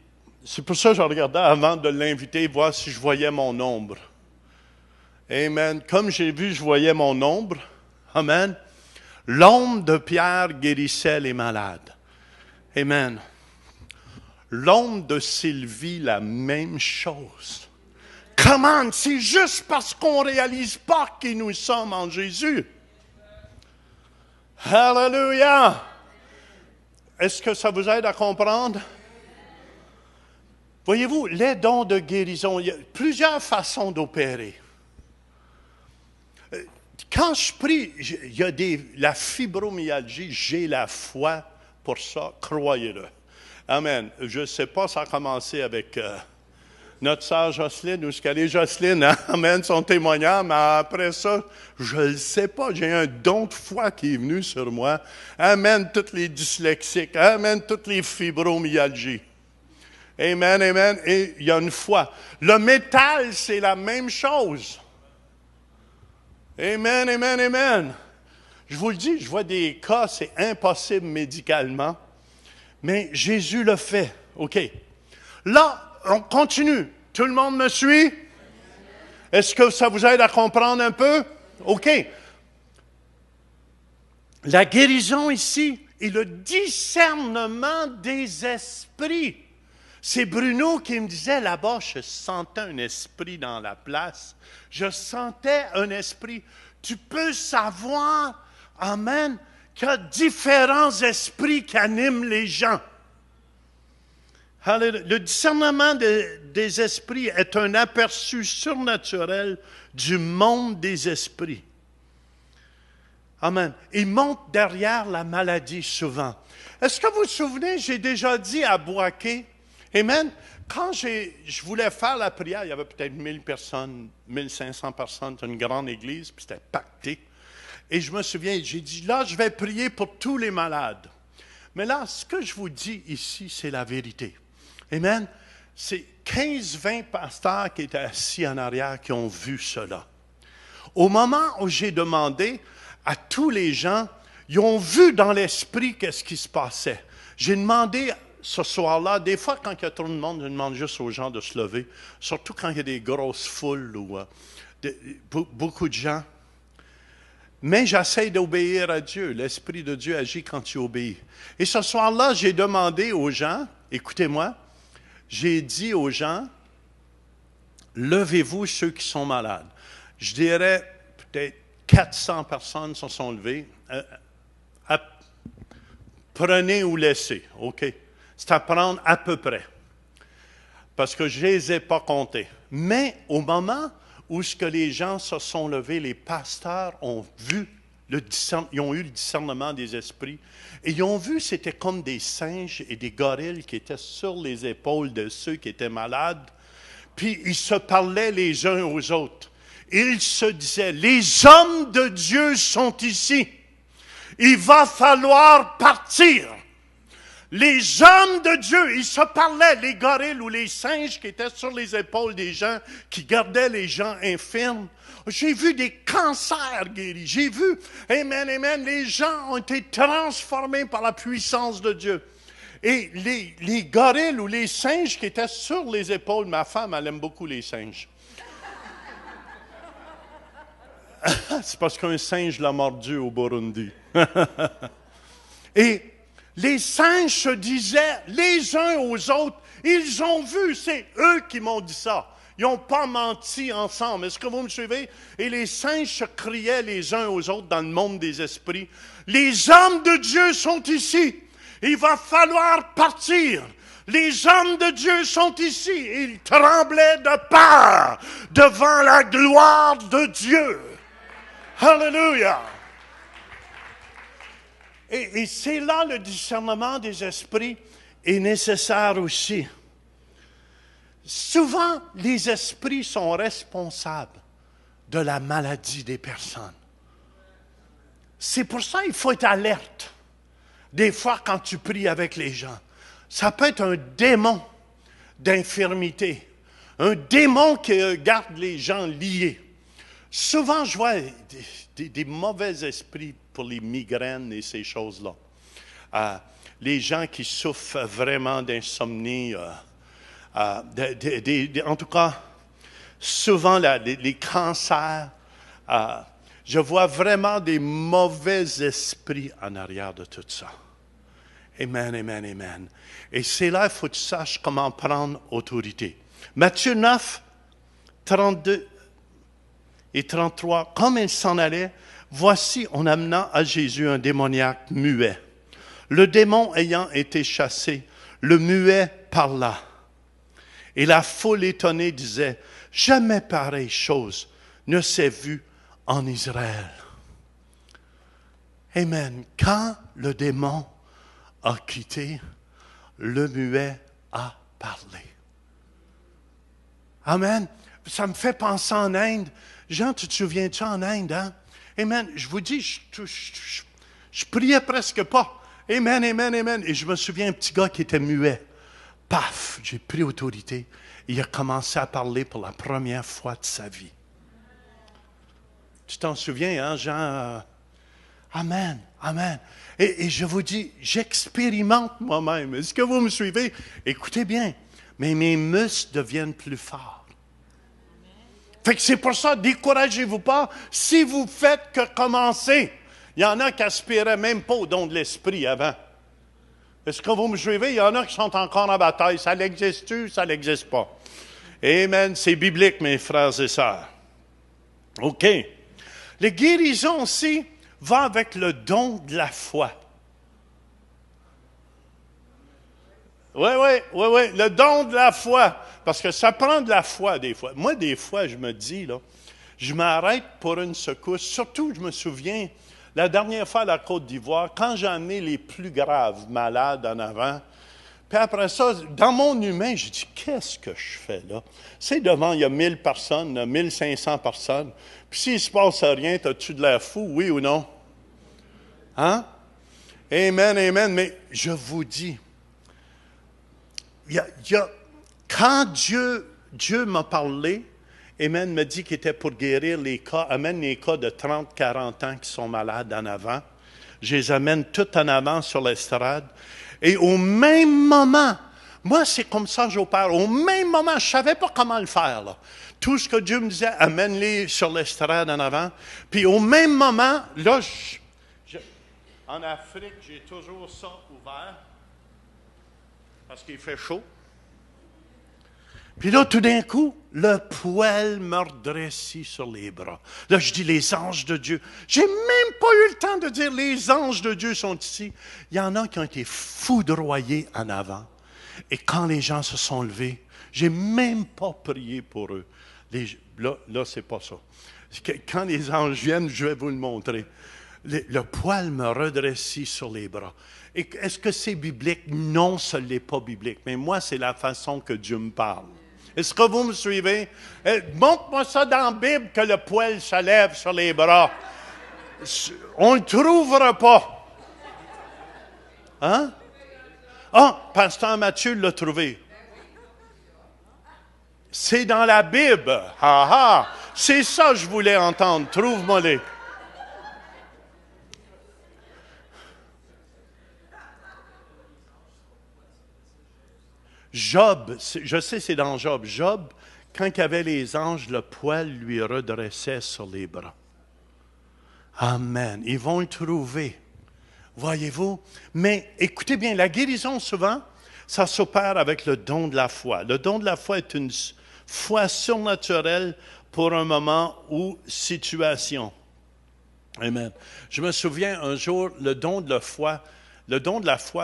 c'est pour ça que je regardais avant de l'inviter, voir si je voyais mon ombre. Amen. Comme j'ai vu, je voyais mon ombre. Amen. L'ombre de Pierre guérissait les malades. Amen. L'ombre de Sylvie, la même chose. Comment? C'est juste parce qu'on ne réalise pas qui nous sommes en Jésus. Hallelujah! Est-ce que ça vous aide à comprendre? Voyez-vous, les dons de guérison, il y a plusieurs façons d'opérer. Quand je prie, il y a la fibromyalgie, j'ai la foi pour ça, croyez-le. Amen. Je ne sais pas, ça a commencé avec notre sœur Jocelyne, où est-ce qu'elle est Jocelyne, hein? Amen, son témoignage, mais après ça, je ne le sais pas, j'ai un don de foi qui est venu sur moi. Amen, tous les dyslexiques, amen, toutes les fibromyalgies. Amen, amen, et il y a une foi. Le métal, c'est la même chose. Amen, amen, amen. Je vous le dis, je vois des cas, c'est impossible médicalement, mais Jésus le fait. OK. Là, on continue. Tout le monde me suit? Est-ce que ça vous aide à comprendre un peu? OK. La guérison ici est le discernement des esprits. C'est Bruno qui me disait là-bas, je sentais un esprit dans la place. Je sentais un esprit. Tu peux savoir, amen, qu'il y a différents esprits qui animent les gens. Le discernement des esprits est un aperçu surnaturel du monde des esprits. Amen. Il monte derrière la maladie souvent. Est-ce que vous vous souvenez, j'ai déjà dit à Boaké, amen, quand je voulais faire la prière, il y avait peut-être 1000 personnes, 1500 personnes, c'est une grande église, puis c'était pacté. Et je me souviens, j'ai dit, là, je vais prier pour tous les malades. Mais là, ce que je vous dis ici, c'est la vérité. Amen. C'est 15-20 pasteurs qui étaient assis en arrière qui ont vu cela. Au moment où j'ai demandé à tous les gens, ils ont vu dans l'esprit qu'est-ce qui se passait. J'ai demandé ce soir-là, des fois quand il y a trop de monde, je demande juste aux gens de se lever, surtout quand il y a des grosses foules ou beaucoup de gens. Mais j'essaie d'obéir à Dieu. L'Esprit de Dieu agit quand tu obéis. Et ce soir-là, j'ai demandé aux gens, écoutez-moi, j'ai dit aux gens, levez-vous ceux qui sont malades. Je dirais peut-être 400 personnes se sont levées. Prenez ou laissez, OK? C'est à prendre à peu près. Parce que je ne les ai pas comptés. Mais au moment où ce que les gens se sont levés, les pasteurs ont vu, ils ont eu le discernement des esprits, et ils ont vu c'était comme des singes et des gorilles qui étaient sur les épaules de ceux qui étaient malades, puis ils se parlaient les uns aux autres. Ils se disaient, les hommes de Dieu sont ici, il va falloir partir. Les hommes de Dieu, ils se parlaient, les gorilles ou les singes qui étaient sur les épaules des gens, qui gardaient les gens infirmes. J'ai vu des cancers guéris. J'ai vu, amen, amen, les gens ont été transformés par la puissance de Dieu. Et les gorilles ou les singes qui étaient sur les épaules, ma femme, elle aime beaucoup les singes. C'est parce qu'un singe l'a mordu au Burundi. Et Les singes se disaient les uns aux autres, ils ont vu, c'est eux qui m'ont dit ça. Ils n'ont pas menti ensemble. Est-ce que vous me suivez? Et les singes se criaient les uns aux autres dans le monde des esprits. Les hommes de Dieu sont ici. Il va falloir partir. Les hommes de Dieu sont ici. Ils tremblaient de peur devant la gloire de Dieu. Alléluia. Et c'est là le discernement des esprits est nécessaire aussi. Souvent, les esprits sont responsables de la maladie des personnes. C'est pour ça qu'il faut être alerte. Des fois, quand tu pries avec les gens, ça peut être un démon d'infirmité, un démon qui garde les gens liés. Souvent, je vois des mauvais esprits pour les migraines et ces choses-là. Les gens qui souffrent vraiment d'insomnie, en tout cas, souvent les cancers, je vois vraiment des mauvais esprits en arrière de tout ça. Amen, amen, amen. Et c'est là qu'il faut que tu saches comment prendre autorité. Matthieu 9, 32 et 33. Comme il s'en allait, voici, on amena à Jésus un démoniaque muet. Le démon ayant été chassé, le muet parla. Et la foule étonnée disait, jamais pareille chose ne s'est vue en Israël. Amen. Quand le démon a quitté, le muet a parlé. Amen. Ça me fait penser en Inde. Jean, tu te souviens-tu en Inde, hein? Amen. Je vous dis, je priais presque pas. Amen, amen, amen. Et je me souviens un petit gars qui était muet. Paf, j'ai pris autorité. Il a commencé à parler pour la première fois de sa vie. Tu t'en souviens, hein, Jean? Amen, amen. Et je vous dis, j'expérimente moi-même. Est-ce que vous me suivez? Écoutez bien, mais mes muscles deviennent plus forts. Fait que c'est pour ça, découragez-vous pas. Si vous faites que commencer, il y en a qui aspiraient même pas au don de l'esprit avant. Est-ce que vous me suivez? Il y en a qui sont encore en bataille. Ça l'existe-tu? Ça n'existe pas. Amen. C'est biblique, mes frères et sœurs. OK. Les guérisons aussi vont avec le don de la foi. Oui, le don de la foi. Parce que ça prend de la foi des fois. Moi, des fois, je me dis, là, je m'arrête pour une secousse. Surtout, je me souviens, la dernière fois à la Côte d'Ivoire, quand j'ai amené les plus graves malades en avant, puis après ça, dans mon humain, je dis, qu'est-ce que je fais là? C'est devant, il y a 1000 personnes, 1500 personnes. Puis s'il ne se passe rien, as-tu de l'air fou, oui ou non? Hein? Amen, amen. Mais je vous dis, quand Dieu m'a parlé, amen, me dit qu'il était pour guérir les cas, amène les cas de 30, 40 ans qui sont malades en avant. Je les amène tout en avant sur l'estrade. Et au même moment, moi, c'est comme ça que j'opère. Au même moment, je ne savais pas comment le faire, là. Tout ce que Dieu me disait, amène-les sur l'estrade en avant. Puis au même moment, là, en Afrique, j'ai toujours ça ouvert parce qu'il fait chaud. Puis là, tout d'un coup, le poil me redressait sur les bras. Là, je dis, les anges de Dieu. J'ai même pas eu le temps de dire, les anges de Dieu sont ici. Il y en a qui ont été foudroyés en avant. Et quand les gens se sont levés, j'ai même pas prié pour eux. Là, c'est pas ça. Quand les anges viennent, je vais vous le montrer. Le poil me redressait sur les bras. Et est-ce que c'est biblique? Non, ce n'est pas biblique. Mais moi, c'est la façon que Dieu me parle. Est-ce que vous me suivez? Montre-moi ça dans la Bible que le poil se lève sur les bras. On ne le trouvera pas. Hein? Ah, pasteur Mathieu l'a trouvé. C'est dans la Bible. Ah ah! C'est ça que je voulais entendre. Trouve-moi-les. Job, je sais c'est dans Job. Job, quand il y avait les anges, le poil lui redressait sur les bras. Amen. Ils vont le trouver. Voyez-vous? Mais écoutez bien, la guérison, souvent, ça s'opère avec le don de la foi. Le don de la foi est une foi surnaturelle pour un moment ou situation. Amen. Je me souviens un jour, le don de la foi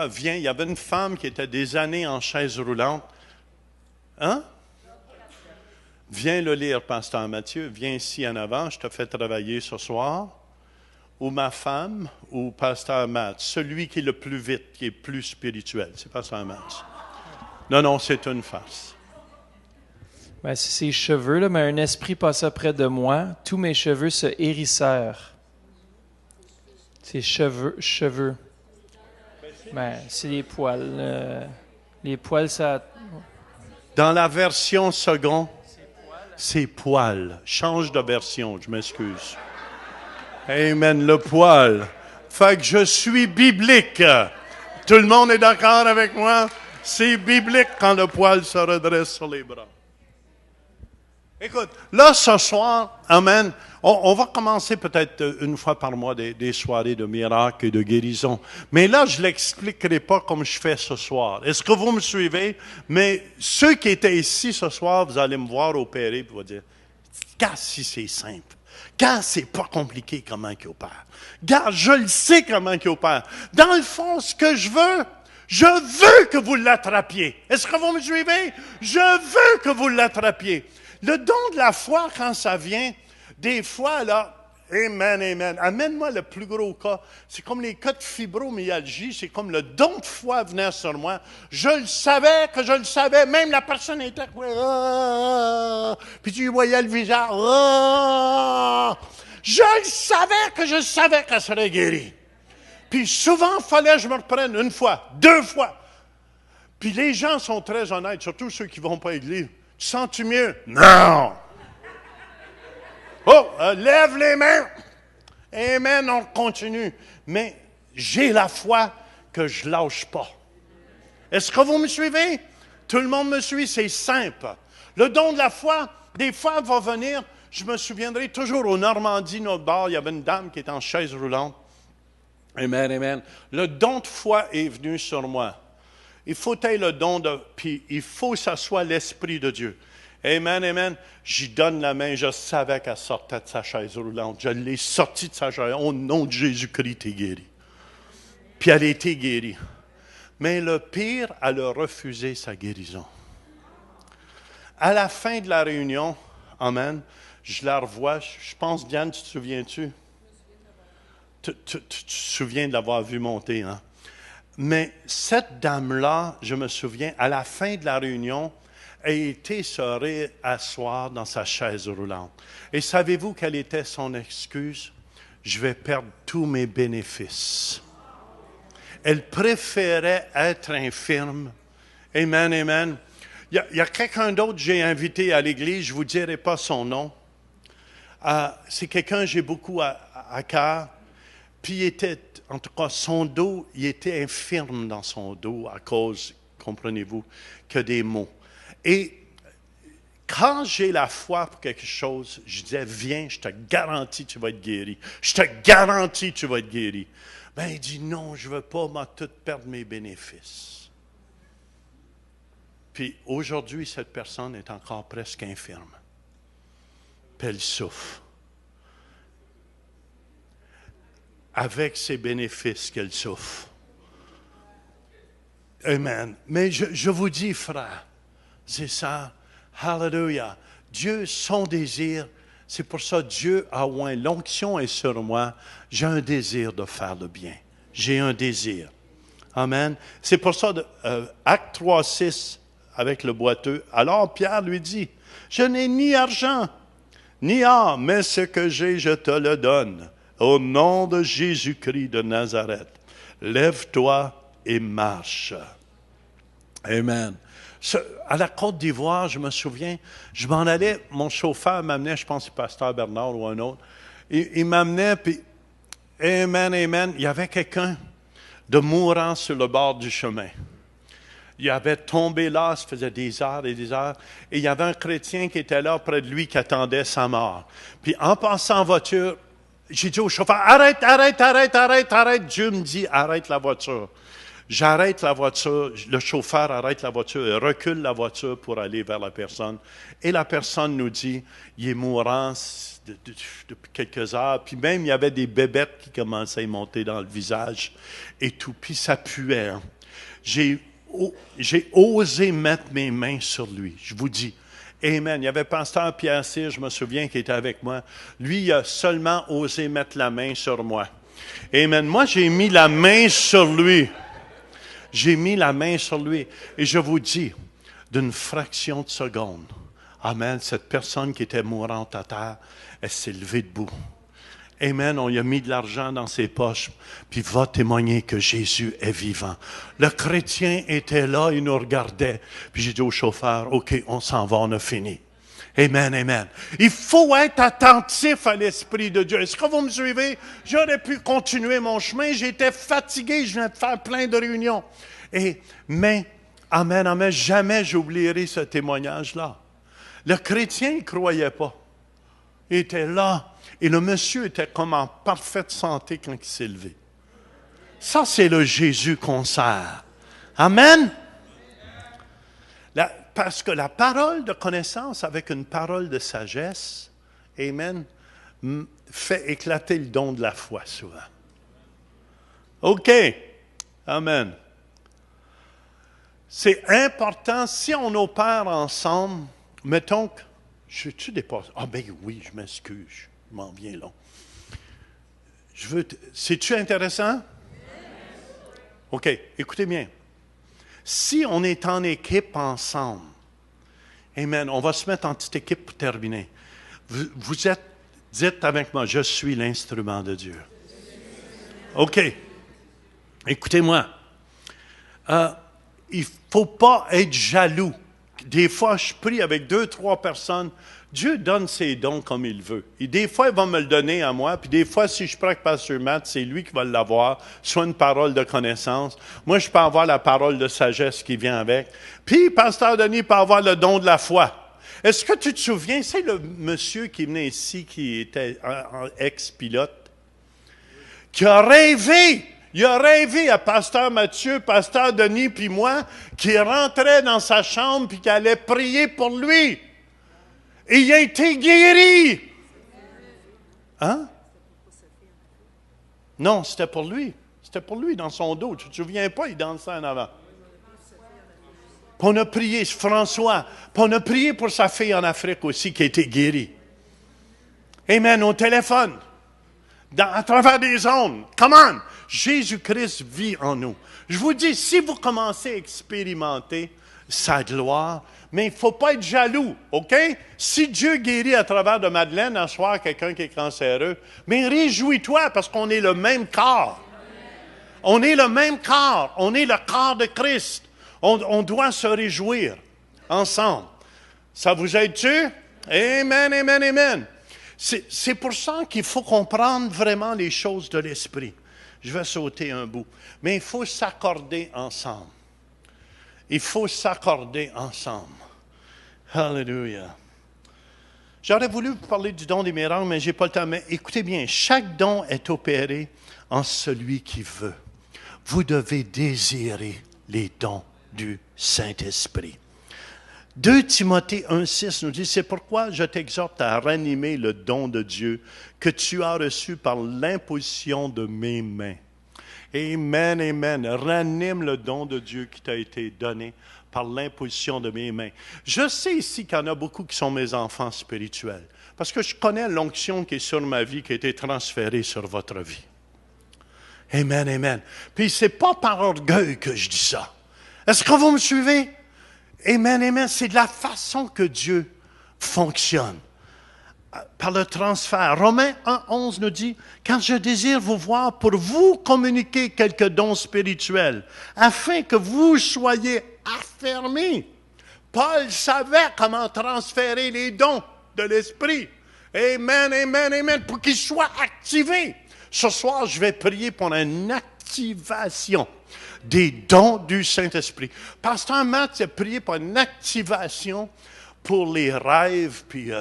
vient. Il y avait une femme qui était des années en chaise roulante. Hein? Viens le lire, Pasteur Mathieu. Viens ici en avant, je te fais travailler ce soir. Ou ma femme, ou Pasteur Matt. Celui qui est le plus vite, qui est plus spirituel. C'est Pasteur Matt. Non, c'est une farce. Ben, c'est ses cheveux, là, mais un esprit passa près de moi. Tous mes cheveux se hérissèrent. Ses cheveux. Ben, c'est les poils. Les poils, ça... Dans la version seconde, c'est poil. Change de version, je m'excuse. Amen, le poil. Fait que je suis biblique. Tout le monde est d'accord avec moi? C'est biblique quand le poil se redresse sur les bras. Écoute, là, ce soir, amen, on va commencer peut-être une fois par mois des soirées de miracles et de guérison. Mais là, je ne l'expliquerai pas comme je fais ce soir. Est-ce que vous me suivez? Mais ceux qui étaient ici ce soir, vous allez me voir opérer et vous allez dire, car si c'est simple. Car c'est pas compliqué comment il opère. Car je le sais comment il opère. Dans le fond, ce que je veux que vous l'attrapiez. Est-ce que vous me suivez? Je veux que vous l'attrapiez. Le don de la foi, quand ça vient, des fois, là, amen, amène-moi le plus gros cas. C'est comme les cas de fibromyalgie, c'est comme le don de foi venait sur moi. Je le savais, même la personne était... Puis tu voyais le visage. Je savais qu'elle serait guérie. Puis souvent, il fallait que je me reprenne une fois, 2 fois. Puis les gens sont très honnêtes, surtout ceux qui ne vont pas à l'église. Tu sens-tu mieux? Non! Oh, lève les mains! Amen, on continue. Mais j'ai la foi que je ne lâche pas. Est-ce que vous me suivez? Tout le monde me suit, c'est simple. Le don de la foi, des fois, va venir. Je me souviendrai toujours au Normandie, notre bar, il y avait une dame qui était en chaise roulante. Amen. Le don de foi est venu sur moi. Il faut être le don puis il faut que ça soit l'Esprit de Dieu. Amen. J'y donne la main, je savais qu'elle sortait de sa chaise roulante. Je l'ai sortie de sa chaise. Au nom de Jésus-Christ, t'es guérie. Puis elle a été guérie. Mais le pire, elle a refusé sa guérison. À la fin de la réunion, amen, je la revois. Je pense, Diane, tu te souviens-tu? Tu te souviens de l'avoir vue monter, hein? Mais cette dame-là, je me souviens, à la fin de la réunion, a été se réasseoir dans sa chaise roulante. Et savez-vous quelle était son excuse? Je vais perdre tous mes bénéfices. Elle préférait être infirme. Amen. Il y a quelqu'un d'autre que j'ai invité à l'église, je ne vous dirai pas son nom. C'est quelqu'un que j'ai beaucoup à cœur. Puis il était, en tout cas, son dos, il était infirme dans son dos à cause, comprenez-vous, que des maux. Et quand j'ai la foi pour quelque chose, je disais, viens, je te garantis tu vas être guéri. Je te garantis tu vas être guéri. Ben, il dit, non, je ne veux pas, tout perdre mes bénéfices. Puis aujourd'hui, cette personne est encore presque infirme. Puis elle souffre. Avec ses bénéfices qu'elle souffre. Amen. Mais je vous dis, frère, c'est ça. Hallelujah. Dieu, son désir, c'est pour ça Dieu a oint. L'onction est sur moi. J'ai un désir de faire le bien. J'ai un désir. Amen. C'est pour ça, Acte 3:6, avec le boiteux. Alors Pierre lui dit, je n'ai ni argent, ni or, mais ce que j'ai, je te le donne. Au nom de Jésus-Christ de Nazareth, lève-toi et marche. Amen. À la Côte d'Ivoire, je me souviens, je m'en allais, mon chauffeur m'amenait, je pense que c'est Pasteur Bernard ou un autre, il m'amenait, puis amen, il y avait quelqu'un de mourant sur le bord du chemin. Il avait tombé là, ça faisait des heures et des heures, et il y avait un chrétien qui était là près de lui qui attendait sa mort. Puis en passant en voiture, J'ai dit au chauffeur, arrête. Dieu me dit, arrête la voiture. J'arrête la voiture, le chauffeur arrête la voiture et recule la voiture pour aller vers la personne. Et la personne nous dit, il est mourant depuis quelques heures. Puis même, il y avait des bébêtes qui commençaient à monter dans le visage et tout. Puis ça puait. Hein. J'ai osé mettre mes mains sur lui. Je vous dis, amen. Il y avait pasteur Pierre Cyr, je me souviens, qui était avec moi. Lui, il a seulement osé mettre la main sur moi. Amen. Moi, j'ai mis la main sur lui. J'ai mis la main sur lui. Et je vous dis, d'une fraction de seconde, amen, cette personne qui était mourante à terre, elle s'est levée debout. Amen, on lui a mis de l'argent dans ses poches, puis va témoigner que Jésus est vivant. Le chrétien était là, il nous regardait. Puis j'ai dit au chauffeur, OK, on s'en va, on a fini. Amen, amen. Il faut être attentif à l'Esprit de Dieu. Est-ce que vous me suivez? J'aurais pu continuer mon chemin. J'étais fatigué. Je viens de faire plein de réunions. Mais, amen, jamais j'oublierai ce témoignage-là. Le chrétien ne croyait pas. Il était là. Et le monsieur était comme en parfaite santé quand il s'est levé. Ça, c'est le Jésus qu'on sert. Amen. Parce que la parole de connaissance avec une parole de sagesse, amen, fait éclater le don de la foi souvent. OK. Amen. C'est important, si on opère ensemble, mettons que, je dépasse. Ah ben oui, je m'excuse, je m'en viens long. C'est-tu intéressant? OK, écoutez bien. Si on est en équipe ensemble, amen, on va se mettre en petite équipe pour terminer. Dites avec moi, je suis l'instrument de Dieu. OK. Écoutez-moi. Il ne faut pas être jaloux. Des fois, je prie avec 2-3 personnes. Dieu donne ses dons comme il veut. Et des fois, il va me le donner à moi. Puis des fois, si je prie avec Pasteur Matt, c'est lui qui va l'avoir. Soit une parole de connaissance. Moi, je peux avoir la parole de sagesse qui vient avec. Puis, Pasteur Denis peut avoir le don de la foi. Est-ce que tu te souviens, c'est le monsieur qui venait ici, qui était un ex-pilote, qui a rêvé. Il a rêvé à Pasteur Mathieu, Pasteur Denis, puis moi, qui rentrait dans sa chambre puis qui allait prier pour lui. Et il a été guéri. Hein? Non, c'était pour lui. C'était pour lui dans son dos. Tu ne te souviens pas, il dansait en avant. Puis on a prié, François. Puis on a prié pour sa fille en Afrique aussi qui a été guérie. Amen, au téléphone. À travers des ondes. Come on! Jésus-Christ vit en nous. Je vous dis, si vous commencez à expérimenter sa gloire, mais il ne faut pas être jaloux, OK? Si Dieu guérit à travers de Madeleine, un soir, quelqu'un qui est cancéreux, mais réjouis-toi parce qu'on est le même corps. On est le même corps. On est le corps de Christ. On doit se réjouir ensemble. Ça vous aide-tu? Amen, amen, amen. C'est pour ça qu'il faut comprendre vraiment les choses de l'esprit. Je vais sauter un bout. Mais il faut s'accorder ensemble. Il faut s'accorder ensemble. Alléluia. J'aurais voulu vous parler du don des miracles, mais je n'ai pas le temps. Mais écoutez bien, chaque don est opéré en celui qui veut. Vous devez désirer les dons du Saint-Esprit. 2 Timothée 1,6 nous dit, c'est pourquoi je t'exhorte à ranimer le don de Dieu que tu as reçu par l'imposition de mes mains. Amen, amen. Ranime le don de Dieu qui t'a été donné par l'imposition de mes mains. Je sais ici qu'il y en a beaucoup qui sont mes enfants spirituels, parce que je connais l'onction qui est sur ma vie, qui a été transférée sur votre vie. Amen, amen. Puis c'est pas par orgueil que je dis ça. Est-ce que vous me suivez? Amen, amen. C'est de la façon que Dieu fonctionne. Par le transfert. Romains 1,11 nous dit, « Car je désire vous voir pour vous communiquer quelques dons spirituels, afin que vous soyez affermis. » Paul savait comment transférer les dons de l'Esprit. Amen, amen, amen, pour qu'ils soient activés. Ce soir, je vais prier pour une activation des dons du Saint-Esprit. Pasteur Matt a prié pour une activation pour les rêves, puis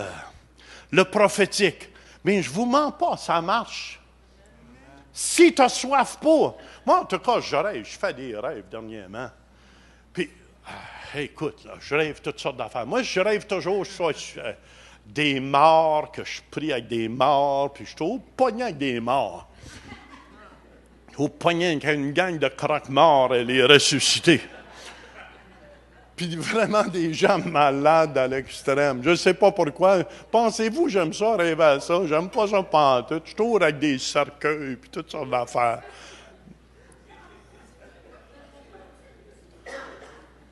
le prophétique. Mais je ne vous mens pas, ça marche. Si tu as soif pour. Moi, en tout cas, je rêve. Je fais des rêves dernièrement. Puis, écoute, là, je rêve toutes sortes d'affaires. Moi, je rêve toujours, des morts, que je prie avec des morts, puis je suis au poignet avec des morts. Au poignet avec une gang de croque-morts et les ressuscités. Puis vraiment des gens malades à l'extrême. Je ne sais pas pourquoi. Pensez-vous, j'aime ça, rêver à ça. J'aime pas ça pantoute. Je suis toujours avec des cercueils, puis toutes sortes d'affaires.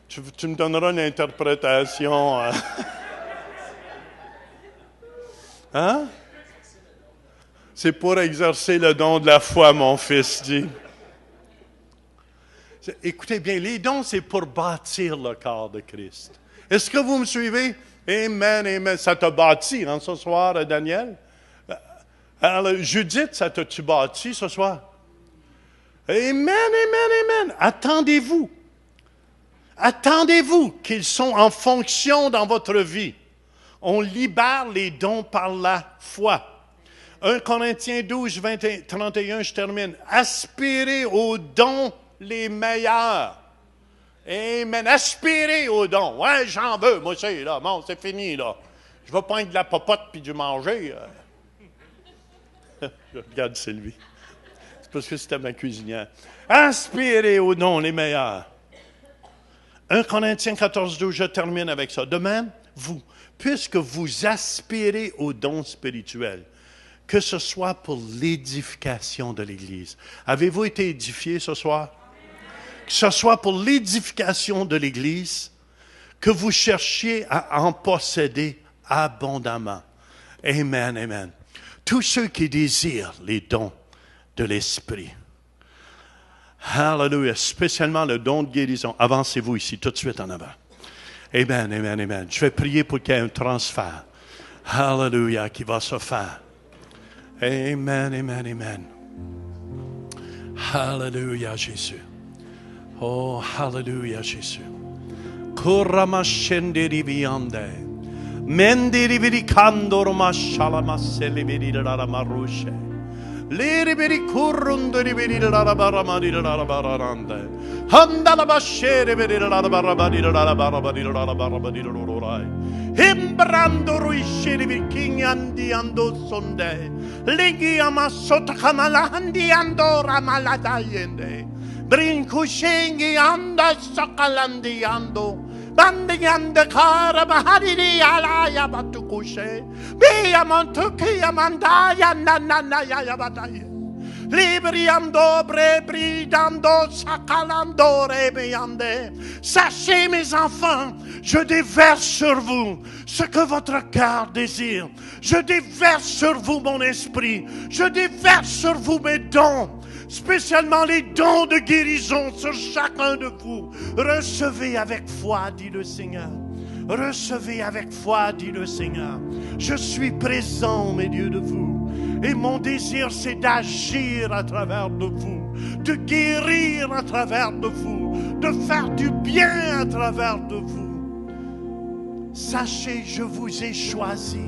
Tu me donneras une interprétation. Hein? C'est pour exercer le don de la foi, mon fils dit. Écoutez bien, les dons, c'est pour bâtir le corps de Christ. Est-ce que vous me suivez? Amen, amen. Ça t'a bâti, hein, ce soir, Daniel? Alors, Judith, ça t'a-tu bâti ce soir? Amen, amen, amen. Attendez-vous. Attendez-vous qu'ils sont en fonction dans votre vie. On libère les dons par la foi. 1 Corinthiens 12, 31, je termine. Aspirez aux dons les meilleurs. Amen. Aspirez aux dons. Ouais, j'en veux, moi c'est là. Bon, c'est fini, là. Je vais prendre de la popote puis du manger. Je regarde Sylvie. C'est parce que c'était ma cuisinière. Aspirez aux dons les meilleurs. 1 Corinthiens 14, 12, je termine avec ça. De même, vous, puisque vous aspirez aux dons spirituels, que ce soit pour l'édification de l'Église. Avez-vous été édifiés ce soir? Que ce soit pour l'édification de l'Église, que vous cherchiez à en posséder abondamment. Amen, amen. Tous ceux qui désirent les dons de l'Esprit. Hallelujah. Spécialement le don de guérison. Avancez-vous ici, tout de suite en avant. Amen, amen, amen. Je vais prier pour qu'il y ait un transfert. Hallelujah, qui va se faire. Amen, amen, amen. Hallelujah, Jésus. Oh, hallelujah, Jésus. Kuramashende viande. Mendiri viricando romashala masele virira marushe. Leri viri kurundiri virira baramadira bararande. Handala bashere virira baramadira baramadira rorai. Himbrando ruishiri viking andi ando sonde. Ligi amasota kamala andi ando ramaladayende. Brinco scengi anda sakalandi ando. Bandi anda cara bahari alaya batukushe. Bia montuki amandaya nanaya yabataye. Libri ando brebri dando sakalando rebiande. Sachez mes enfants, je déverse sur vous ce que votre cœur désire. Je déverse sur vous mon esprit. Je déverse sur vous mes dons. Spécialement les dons de guérison sur chacun de vous. Recevez avec foi, dit le Seigneur. Recevez avec foi, dit le Seigneur. Je suis présent au milieu de vous. Et mon désir, c'est d'agir à travers de vous, de guérir à travers de vous, de faire du bien à travers de vous. Sachez, je vous ai choisi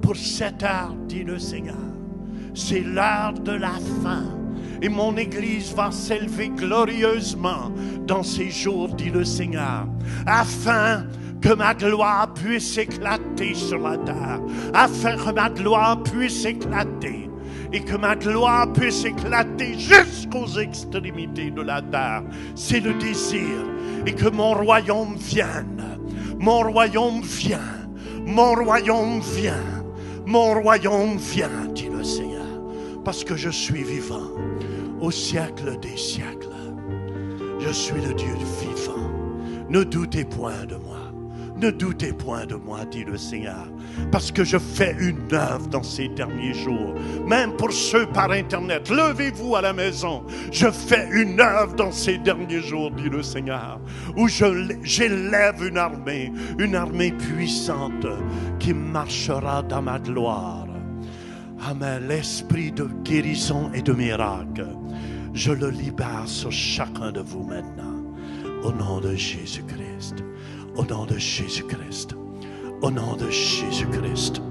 pour cette heure, dit le Seigneur. C'est l'heure de la fin. Et mon Église va s'élever glorieusement dans ces jours, dit le Seigneur, afin que ma gloire puisse éclater sur la terre, afin que ma gloire puisse éclater, et que ma gloire puisse éclater jusqu'aux extrémités de la terre. C'est le désir, et que mon royaume vienne, mon royaume vient, mon royaume vient, mon royaume vient, dit le Seigneur, parce que je suis vivant. Au siècle des siècles, je suis le Dieu vivant. Ne doutez point de moi. Ne doutez point de moi, dit le Seigneur, parce que je fais une œuvre dans ces derniers jours. Même pour ceux par Internet, levez-vous à la maison. Je fais une œuvre dans ces derniers jours, dit le Seigneur, où j'élève une armée puissante qui marchera dans ma gloire. Amen. L'esprit de guérison et de miracle, je le libère sur chacun de vous maintenant. Au nom de Jésus-Christ. Au nom de Jésus-Christ. Au nom de Jésus-Christ.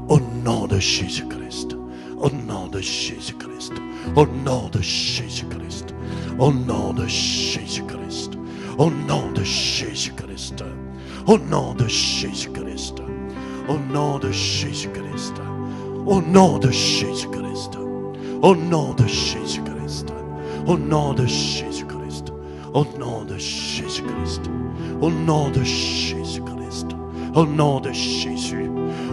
Au nom de Jésus-Christ. Au nom de Jésus-Christ. Au nom de Jésus-Christ. Au nom de Jésus-Christ. Au nom de Jésus-Christ. Au nom de Jésus-Christ. Au nom de Jésus-Christ. Au nom de Jésus-Christ. Au nom de Jésus-Christ. Au nom de Jésus-Christ. Au nom de Jésus-Christ. Au nom de Jésus-Christ. Au nom de Jésus.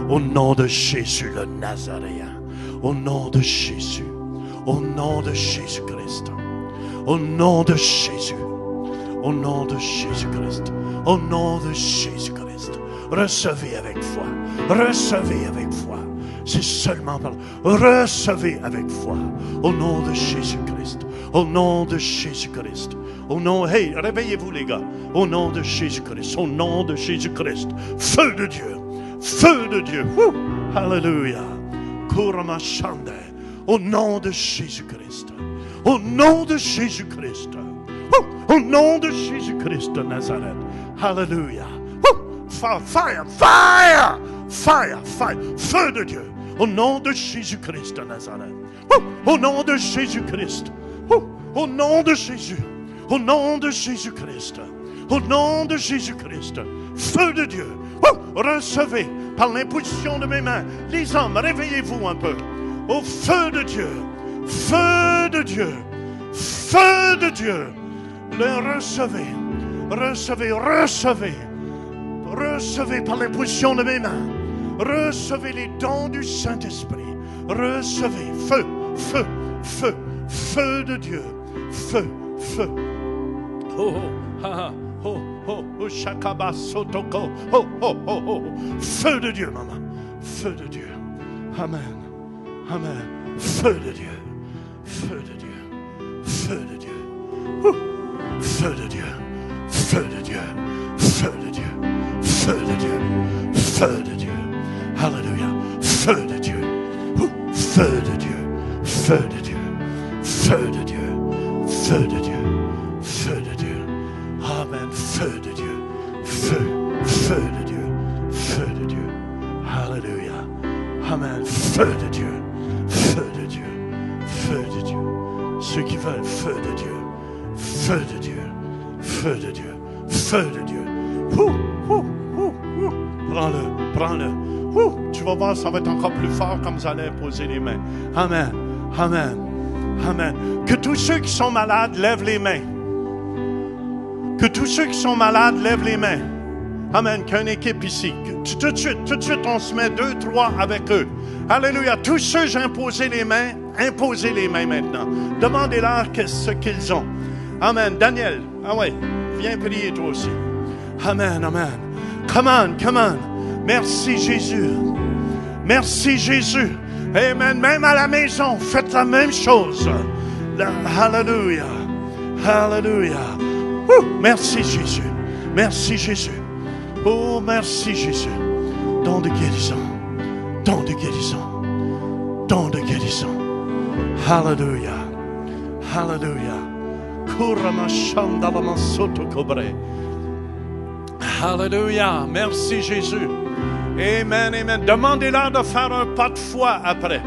Au nom de Jésus le Nazaréen. Au nom de Jésus. Au nom de Jésus-Christ. Au nom de Jésus. Au nom de Jésus-Christ. Au nom de Jésus-Christ. Recevez avec foi. Recevez avec foi. C'est seulement par... Recevez avec foi. Au nom de Jésus-Christ. Au nom de Jésus-Christ. Au nom... Hey, réveillez-vous les gars. Au nom de Jésus-Christ. Au nom de Jésus-Christ. Feu de Dieu. Feu de Dieu. Woo! Alléluia. Kuramashande. Au nom de Jésus-Christ. Au nom de Jésus-Christ. Au nom de Jésus-Christ de Nazareth. Alléluia. Fire, fire, fire, fire, fire. Feu de Dieu. Au nom de Jésus-Christ de Nazareth. Au nom de Jésus-Christ. Au nom de Jésus. Au nom de Jésus-Christ. Au nom de Jésus-Christ. Feu de Dieu. Recevez par l'imposition de mes mains. Les hommes, réveillez-vous un peu. Au feu de Dieu. Feu de Dieu. Feu de Dieu. Le recevez. Recevez, recevez. Recevez par l'imposition de mes mains. Recevez les dons du Saint-Esprit. Recevez. Feu, feu, feu. Feu de Dieu. Feu, feu. Oh, oh, ha, ha. Oh, oh, oh, shakaba sotoko. Oh, oh, oh, oh. Feu de Dieu, maman. Feu de Dieu. Amen. Amen. Feu de Dieu. Feu de Dieu. Feu de Dieu. Feu de Dieu. Feu de Dieu. Feu de Dieu. Feu de Dieu. Feu de Dieu. Alléluia. Feu de Dieu. Feu de Dieu. Feu de Dieu. Feu de Dieu. Feu de Dieu. Feu de Dieu. Amen. Feu de Dieu. Feu. Feu de Dieu. Feu de Dieu. Alléluia. Amen. Feu de Dieu. Feu de Dieu. Feu de Dieu. Ceux qui veulent feu de Dieu. Feu de Dieu. Feu de Dieu. Feu de Dieu. Prends-le. Prends-le. Tu vas voir, ça va être encore plus fort comme vous allez imposer les mains. Amen. Amen. Amen. Que tous ceux qui sont malades lèvent les mains. Que tous ceux qui sont malades lèvent les mains. Amen. Qu'il y a une équipe ici. Tout de suite, on se met 2, 3 avec eux. Alléluia. Tous ceux, j'ai imposé les mains. Imposez les mains maintenant. Demandez-leur ce qu'ils ont. Amen. Daniel. Ah ouais. Viens prier toi aussi. Amen. Amen. Come on. Come on. Merci Jésus. Merci Jésus. Amen. Même à la maison, faites la même chose. Alléluia. Alléluia. Merci Jésus. Merci Jésus. Oh, merci Jésus. Don de guérison. Don de guérison. Don de guérison. Alléluia. Alléluia. Alléluia. Merci Jésus. Amen, amen. Demandez-leur de faire un pas de foi après.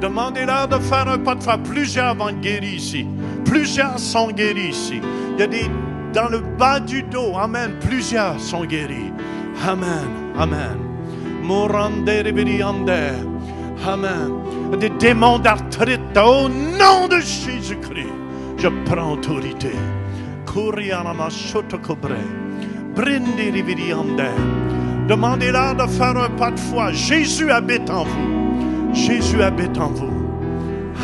Demandez-leur de faire un pas de foi. Plusieurs vont être guéris ici. Plusieurs sont guéris ici. Il y a des... Dans le bas du dos, amen, plusieurs sont guéris. Amen, amen. Morande ribiriande. Amen. Des démons d'arthrite, au nom de Jésus-Christ, je prends autorité. Kurianama sotokobre. Brindi ribiriande. Demandez-leur de faire un pas de foi. Jésus habite en vous. Jésus habite en vous.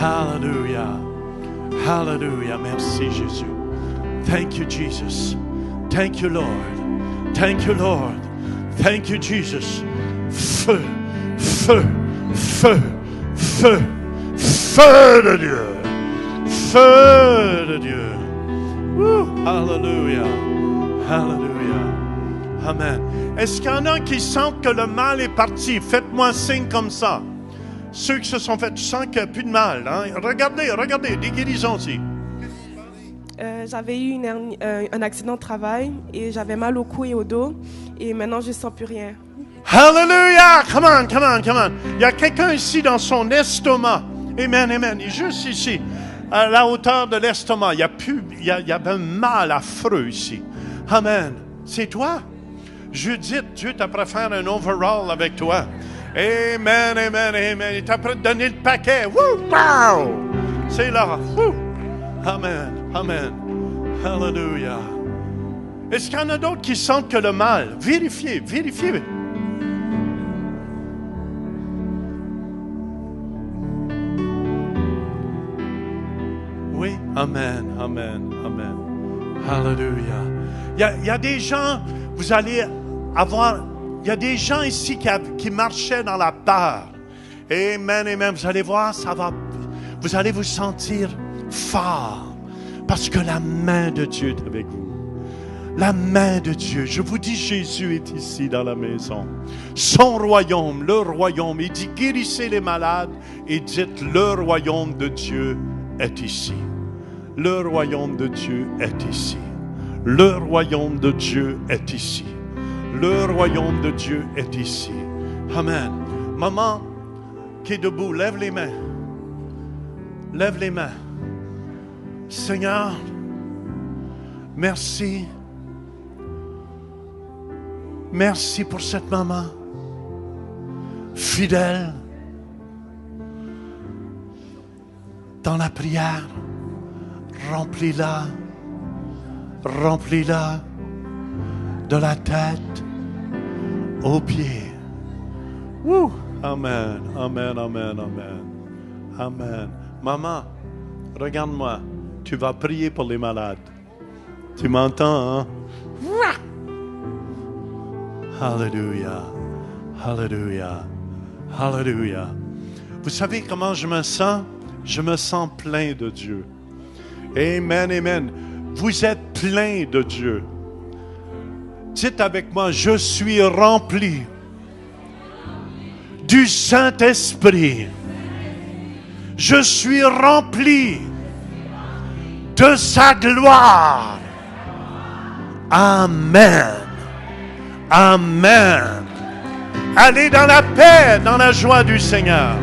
Hallelujah. Hallelujah. Merci Jésus. Thank you, Jesus. Thank you, Lord. Thank you, Lord. Thank you, Jesus. Feu, feu, feu, feu, feu de Dieu. Feu de Dieu. Woo. Hallelujah. Hallelujah. Amen. Est-ce qu'il y en a qui sentent que le mal est parti? Faites-moi signe comme ça. Ceux qui se sont fait, tu sens qu'il n'y a plus de mal. Hein? Regardez, des guérisons aussi. J'avais eu un accident de travail et j'avais mal au cou et au dos et maintenant je ne sens plus rien. Hallelujah! Come on, come on, come on. Il y a quelqu'un ici dans son estomac. Amen, amen. Il est juste ici, à la hauteur de l'estomac. Il y avait un mal affreux ici. Amen. C'est toi? Judith, Dieu t'a prêt à faire un overall avec toi. Amen, amen, amen. Il t'a prêt de donner le paquet. Woo! Pow! C'est là. Woo! Amen, amen. Hallelujah. Est-ce qu'il y en a d'autres qui sentent que le mal? Vérifiez, vérifiez. Oui, amen, amen, amen. Hallelujah. Il y a des gens, vous allez avoir, il y a des gens ici qui marchaient dans la peur. Amen, amen. Vous allez voir, vous allez vous sentir fort parce que la main de Dieu est avec vous. La main de Dieu. Je vous dis, Jésus est ici dans la maison. Son royaume, le royaume. Il dit, guérissez les malades et dites, le royaume de Dieu est ici. Le royaume de Dieu est ici. Le royaume de Dieu est ici. Le royaume de Dieu est ici. Amen. Maman qui est debout, lève les mains. Lève les mains. Seigneur, merci. Merci pour cette maman fidèle dans la prière. Remplis-la. Remplis-la de la tête aux pieds. Woo! Amen, amen, amen, amen. Amen. Maman, regarde-moi. Tu vas prier pour les malades. Tu m'entends, hein? Alléluia. Alléluia. Alléluia. Vous savez comment je me sens? Je me sens plein de Dieu. Amen, amen. Vous êtes plein de Dieu. Dites avec moi, je suis rempli du Saint-Esprit. Je suis rempli de sa gloire. Amen. Amen. Allez dans la paix, dans la joie du Seigneur.